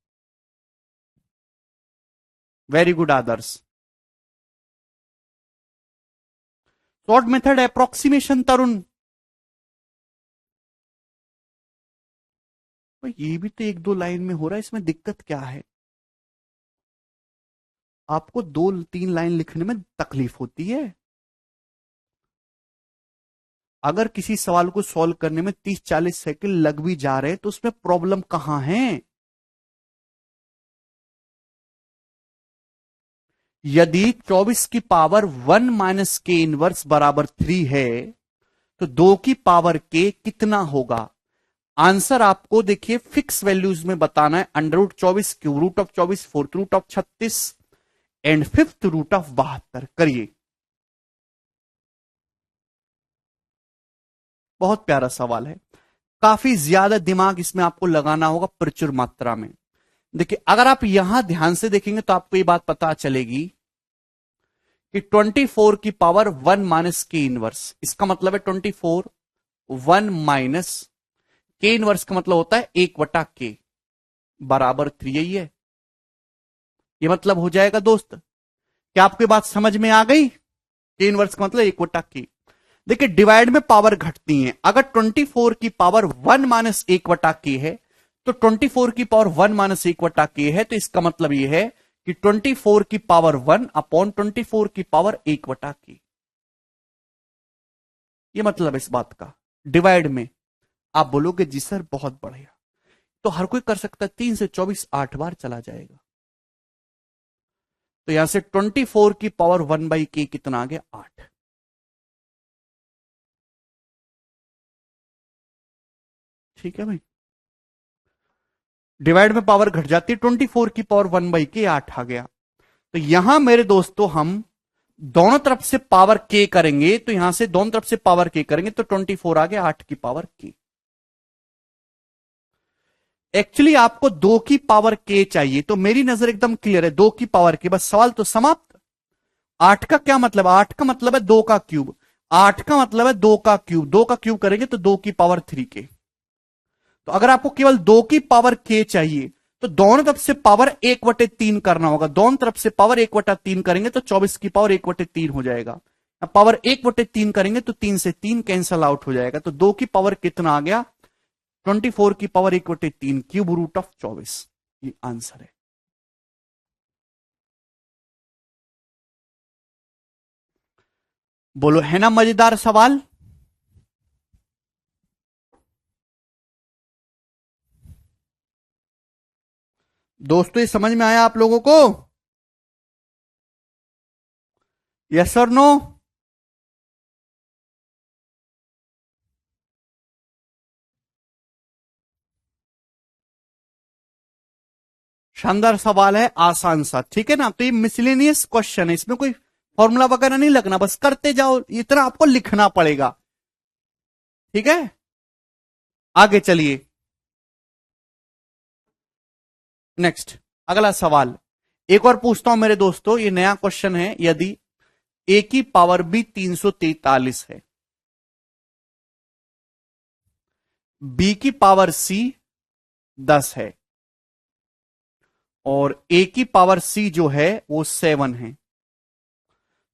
Very good Aadarsh. Short method approximation Tarun, ये भी तो 1-2 लाइन में हो रहा है, इसमें दिक्कत क्या है? आपको 2-3 लाइन लिखने में तकलीफ होती है? अगर किसी सवाल को सॉल्व करने में 30-40 सेकंड लग भी जा रहे हैं तो उसमें प्रॉब्लम कहां है? यदि 24 की पावर 1 माइनस के इनवर्स बराबर 3 है तो 2 की पावर के कितना होगा? आंसर आपको देखिए फिक्स वैल्यूज में बताना है, √24, cube root of 24, fourth root of 36 and fifth root of 72। करिए, बहुत प्यारा सवाल है, काफी ज्यादा दिमाग इसमें आपको लगाना होगा प्रचुर मात्रा में। देखिए, अगर आप यहां ध्यान से देखेंगे तो आपको ये बात पता चलेगी कि 24 की पावर 1 माइनस के इनवर्स, इसका मतलब है 24 1 माइनस के इनवर्स का मतलब होता है 1/k बराबर 3, यही है। ये मतलब हो जाएगा दोस्त, क्या आपकी बात समझ में आ गई? के इनवर्स का मतलब 1/k। देखिए, डिवाइड में पावर घटती है, अगर 24 की पावर 1 माइनस 1/k है तो 24 की पावर 1 माइनस 1/k है, तो इसका मतलब यह है कि 24 की पावर 1 अपॉन 24 की पावर 1/k। ये मतलब इस बात का, डिवाइड में। आप बोलोगे जी सर बहुत बढ़िया, तो हर कोई कर सकता है, 3 से 24 8 बार चला जाएगा, तो यहां से 24 की पावर 1/k कितना आ गया, 8। ठीक है भाई, डिवाइड में पावर घट जाती है, 24 की पावर 1/k 8 आ गया। तो यहां मेरे दोस्तों हम दोनों तरफ से पावर k करेंगे, तो यहां से दोनों तरफ से पावर k करेंगे तो 24 आ गया 8 की पावर k। एक्चुअली आपको 2 की पावर k चाहिए, तो मेरी नजर एकदम क्लियर है, 2 की पावर k, बस सवाल तो समाप्त। 8 का क्या मतलब, 8 का मतलब है 2 का क्यूब, 8 का मतलब है 2 का क्यूब, 2 का क्यूब करेंगे तो 2 की पावर 3k। तो अगर आपको केवल 2 की पावर k चाहिए तो दोनों तरफ से पावर 1/3 करना होगा, दोनों तरफ से पावर 1/3 करेंगे तो 24 की पावर 1/3 हो जाएगा। अब पावर 1/3 करेंगे तो 3 से 3 कैंसल आउट हो जाएगा, तो 2 की पावर कितना आ गया, 24 की पावर 1/3 क्यूब रूट ऑफ 24। ये आंसर है। बोलो, है ना मजेदार सवाल? दोस्तों, ये समझ में आया आप लोगों को? यस और नो? शानदार सवाल है, आसान सा, ठीक है ना? तो ये मिसलेनियस क्वेश्चन है, इसमें कोई फॉर्मूला वगैरह नहीं लगना, बस करते जाओ, इतना आपको लिखना पड़ेगा। ठीक है, आगे चलिए। नेक्स्ट, अगला सवाल एक और पूछता हूं मेरे दोस्तों, ये नया क्वेश्चन है। यदि ए की पावर भी 343 है, बी की पावर सी 10 है और ए की पावर सी जो है वो 7 है,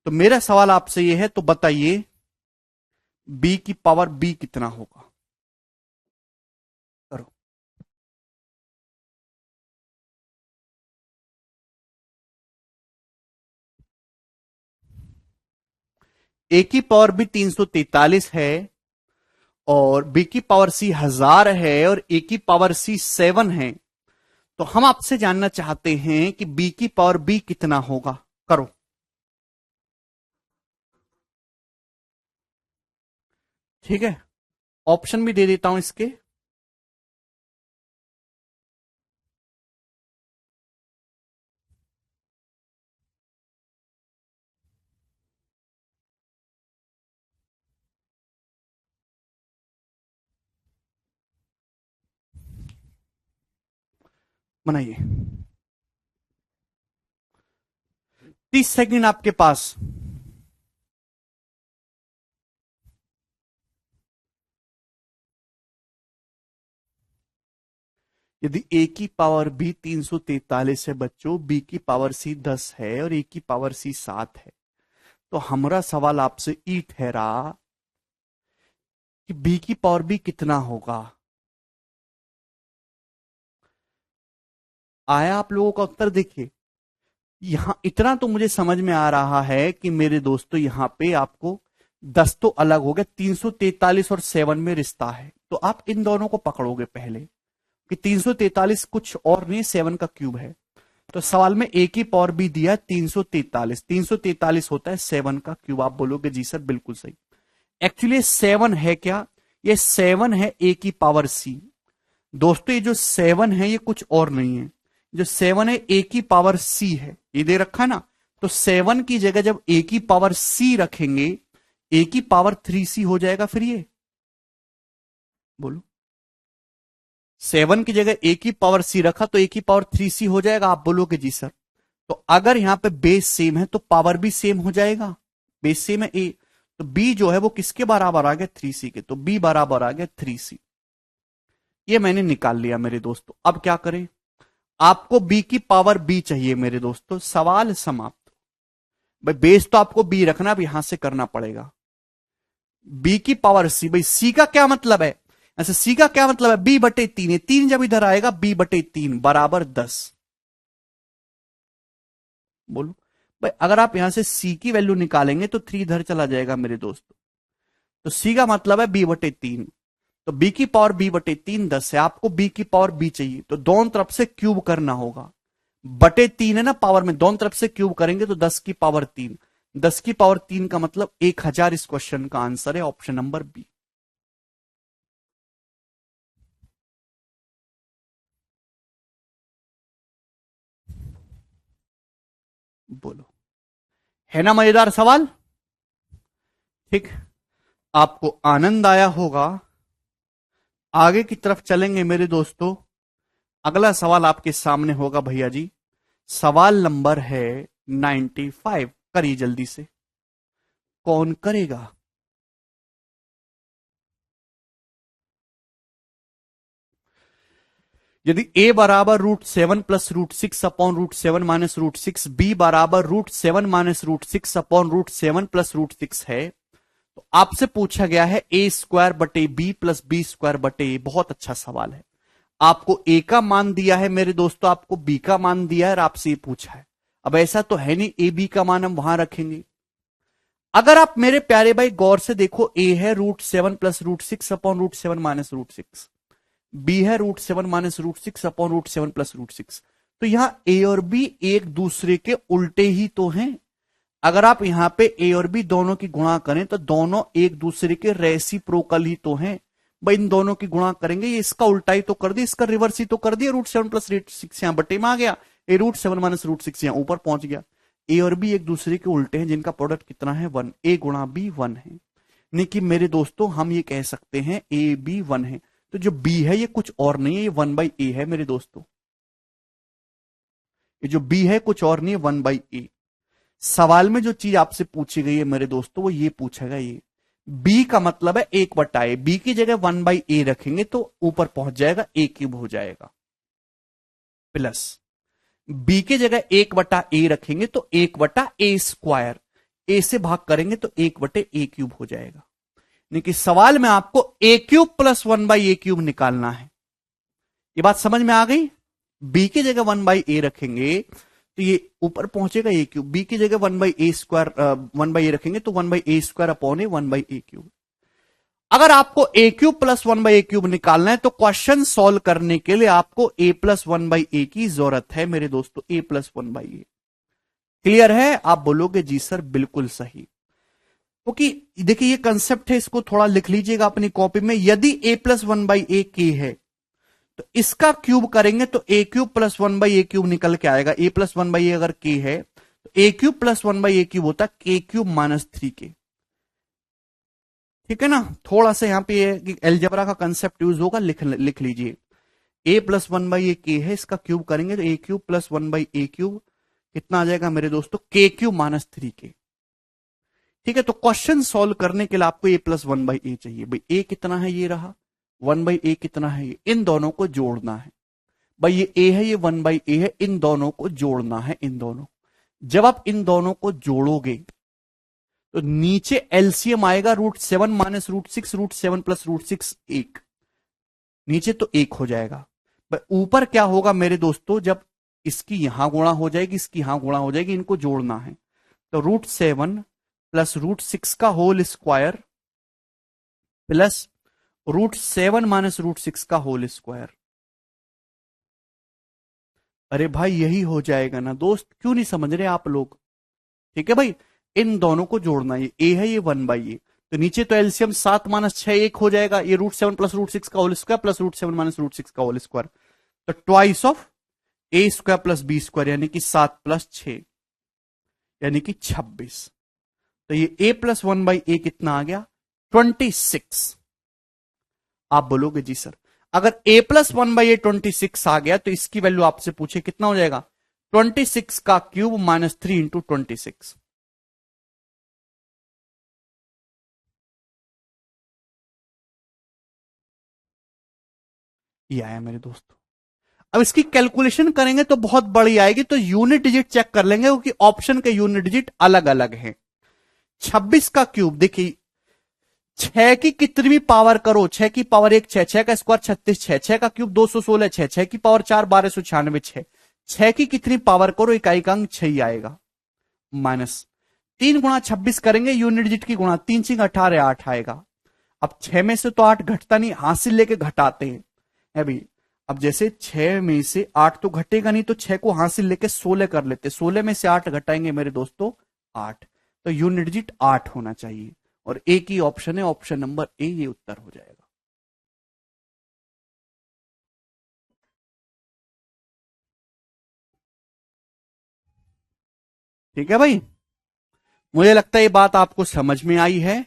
तो मेरा सवाल आपसे ये है, तो बताइए बी की पावर बी कितना होगा? करो। ए की पावर बी 343 है और बी की पावर सी 1000 है और ए की पावर सी 7 है। तो हम आपसे जानना चाहते हैं कि बी की पावर बी कितना होगा। करो। ठीक है, ऑप्शन भी दे देता हूं इसके। बनाइए, 30 सेकंड आपके पास। यदि ए की पावर बी 343 है बच्चों, बी की पावर सी 10 है और ए की पावर सी 7 है, तो हमारा सवाल आपसे ई ठहरा कि बी की पावर बी कितना होगा। आया आप लोगों का उत्तर? देखिए, यहां इतना तो मुझे समझ में आ रहा है कि मेरे दोस्तों यहां पे आपको 10 तो अलग हो गया, 343 और 7 में रिश्ता है, तो आप इन दोनों को पकड़ोगे पहले कि 343 कुछ और नहीं 7 का क्यूब है। तो सवाल में ए की पावर भी दिया है 343, 343 होता है 7 का क्यूब। आप बोलोगे जी सर बिल्कुल सही। एक्चुअली 7 है क्या? ये 7 है ए की पावर सी। दोस्तों ये जो 7 है ये कुछ और नहीं है, जो 7 है ए की पावर सी है, ये दे रखा है ना। तो 7 की जगह जब ए की पावर सी रखेंगे, ए की पावर 3c हो जाएगा। फिर ये बोलो, 7 की जगह ए की पावर सी रखा तो ए की पावर 3c हो जाएगा। आप बोलोगे जी सर। तो अगर यहां पे बेस सेम है तो पावर भी सेम हो जाएगा। बेस सेम है ए, तो बी जो है वो किसके बराबर आ गया? 3c के। तो बी बराबर आ गया 3c। ये मैंने निकाल लिया मेरे दोस्तों। अब क्या करें? आपको बी की पावर बी चाहिए मेरे दोस्तों। सवाल समाप्त। भाई बेस तो आपको बी रखना, अब यहां से करना पड़ेगा। बी की पावर सी, भाई सी का क्या मतलब है? ऐसे सी का क्या मतलब है? बी बटे 3 है, 3 जब इधर आएगा बी बटे 3 बराबर 10। बोलो भाई, अगर आप यहां से सी की वैल्यू निकालेंगे तो 3 इधर चला जाएगा मेरे दोस्तों। तो सी का मतलब है बी बटे 3। तो बी की पावर बी बटे 3 10 है। आपको बी की पावर बी चाहिए तो दोनों तरफ से क्यूब करना होगा। बटे 3 है ना पावर में, दोनों तरफ से क्यूब करेंगे तो 10 की पावर 3। 10 की पावर 3 का मतलब 1000। इस क्वेश्चन का आंसर है ऑप्शन नंबर बी। बोलो, है ना मजेदार सवाल? ठीक, आपको आनंद आया होगा। आगे की तरफ चलेंगे मेरे दोस्तों। अगला सवाल आपके सामने होगा भैया जी। सवाल नंबर है 95। करिए जल्दी से, कौन करेगा? यदि a बराबर √7 प्लस √6 अपॉन √7 माइनस √6, बी बराबर √7 माइनस √6 अपॉन √7 प्लस √6 है, तो आपसे पूछा गया है a स्क्वायर बटे बी प्लस बी स्क्वायर बटे ए। बहुत अच्छा सवाल है। आपको a का मान दिया है मेरे दोस्तों, आपको b का मान दिया है और आपसे ये पूछा है। अब ऐसा तो है नहीं a b का मान हम वहां रखेंगे। अगर आप मेरे प्यारे भाई गौर से देखो, a है √7 प्लस √6 अपॉन √7 माइनस √6, बी है √7 माइनस √6 अपॉन √7 प्लस √6। तो यहां ए और बी एक दूसरे के उल्टे ही तो हैं। अगर आप यहां पे ए और बी दोनों की गुणा करें तो दोनों एक दूसरे के रेसिप्रोकल ही तो हैं। भाई इन दोनों की गुणा करेंगे, ये इसका उल्टा ही तो कर दिया, इसका रिवर्स ही तो कर दिया। √7 प्लस √6 यहां बटे में आ गया, ए √7 माइनस √6 यहां ऊपर पहुंच गया। ए और बी एक दूसरे के उल्टे हैं जिनका प्रोडक्ट कितना है? 1। ए गुणा बी 1 है। नहीं कि मेरे दोस्तों हम ये कह सकते हैं ए बी 1 है। तो जो बी है ये कुछ और नहीं है, ये 1/a है मेरे दोस्तों। ये जो बी है कुछ और नहीं है, 1/a। सवाल में जो चीज आपसे पूछी गई है मेरे दोस्तों वो ये पूछेगा, ये बी का मतलब है 1/a। बी की जगह 1/a रखेंगे तो ऊपर पहुंच जाएगा, a क्यूब हो जाएगा। प्लस बी की जगह 1/a रखेंगे तो 1/a स्क्वायर, ए से भाग करेंगे तो 1/a क्यूब हो जाएगा। कि सवाल में आपको a cube plus 1/a cube निकालना है। ये बात समझ में आ गई? b की जगह 1/a रखेंगे तो ये ऊपर पहुंचेगा ए क्यूब, बी की जगह 1/a² 1/a रखेंगे तो 1/a² अपॉन ए 1/a³। अगर आपको ए क्यूब प्लस 1/a³ निकालना है तो क्वेश्चन सॉल्व करने के लिए आपको a प्लस 1/a की जरूरत है मेरे दोस्तों, a प्लस 1/a। क्लियर है? आप बोलोगे जी सर बिल्कुल सही, क्योंकि देखिए ये कंसेप्ट है, इसको थोड़ा लिख लीजिएगा अपनी कॉपी में। यदि a प्लस 1/a के है तो इसका क्यूब करेंगे तो a क्यूब प्लस 1/a³ निकल के आएगा। a प्लस 1/a अगर k है तो a क्यूब प्लस 1/a³ होता k क्यूब माइनस 3k। ठीक है ना? थोड़ा सा यहां पे एलजेब्रा का कंसेप्ट यूज होगा, लिख लीजिए। a प्लस 1/a है, इसका क्यूब करेंगे तो a क्यूब प्लस 1/a³ कितना आ जाएगा मेरे दोस्तों, k क्यूब माइनस 3k। ठीक है, तो क्वेश्चन सॉल्व करने के लिए आपको a प्लस 1/a चाहिए। भाई a कितना है, ये रहा 1/a कितना है, ये इन दोनों को जोड़ना है। भाई ये a है, ये 1/a है, इन दोनों को जोड़ना है, इन दोनों। जब आप इन दोनों को जोड़ोगे तो नीचे एलसीएम आएगा √7 माइनस √6, √7 प्लस √6 1, नीचे तो 1 हो जाएगा। ऊपर क्या होगा मेरे दोस्तों, जब इसकी यहां गुणा हो जाएगी, इसकी यहां गुणा हो जाएगी, इनको जोड़ना है तो √7 प्लस √6 का होल स्क्वायर प्लस √7 माइनस √6 का होल स्क्वायर। अरे भाई यही हो जाएगा ना दोस्त, क्यों नहीं समझ रहे आप लोग? ठीक है भाई, इन दोनों को जोड़ना, ये ए है, ये 1/a, तो नीचे तो एलसीएम 7 माइनस 6 1 हो जाएगा, ये √7 प्लस √6 का होल स्क्वायर प्लस √7 माइनस √6 का होल स्क्वायर, तो twice of a² plus b², यानी कि 7 प्लस 6 यानी कि 26। तो ये a प्लस 1/a कितना आ गया, 26। आप बोलोगे जी सर अगर a प्लस 1/a 26 आ गया तो इसकी वैल्यू आपसे पूछे कितना हो जाएगा, 26 का क्यूब माइनस 3 इंटू 26। ये आया मेरे दोस्तों। अब इसकी कैलकुलेशन करेंगे तो बहुत बड़ी आएगी, तो यूनिट डिजिट चेक कर लेंगे क्योंकि ऑप्शन के यूनिट डिजिट अलग अलग हैं। 26 का क्यूब देखिए, 6 की कितनी भी पावर करो, 6 की पावर 1 6, 6 का स्क्वायर 36, 6 6 का क्यूब 216, 6 6 की पावर 4 1296, 6 की कितनी पावर करो इकाई का अंक 6 ही आएगा, माइनस 3 गुणा 26 करेंगे, यूनिट डिजिट की गुणा 3 6 18 8 आएगा। अब 6 में से तो 8 घटता नहीं, हासिल लेके घटाते हैं अभी। अब जैसे 6 में से 8 तो घटेगा नहीं, तो 6 को हासिल लेके 16 कर लेते, 16 में से 8 घटाएंगे मेरे दोस्तों 8, तो यूनिट डिजिट 8 होना चाहिए और एक ही ऑप्शन है, ऑप्शन नंबर ए, ये उत्तर हो जाएगा। ठीक है भाई, मुझे लगता है ये बात आपको समझ में आई है।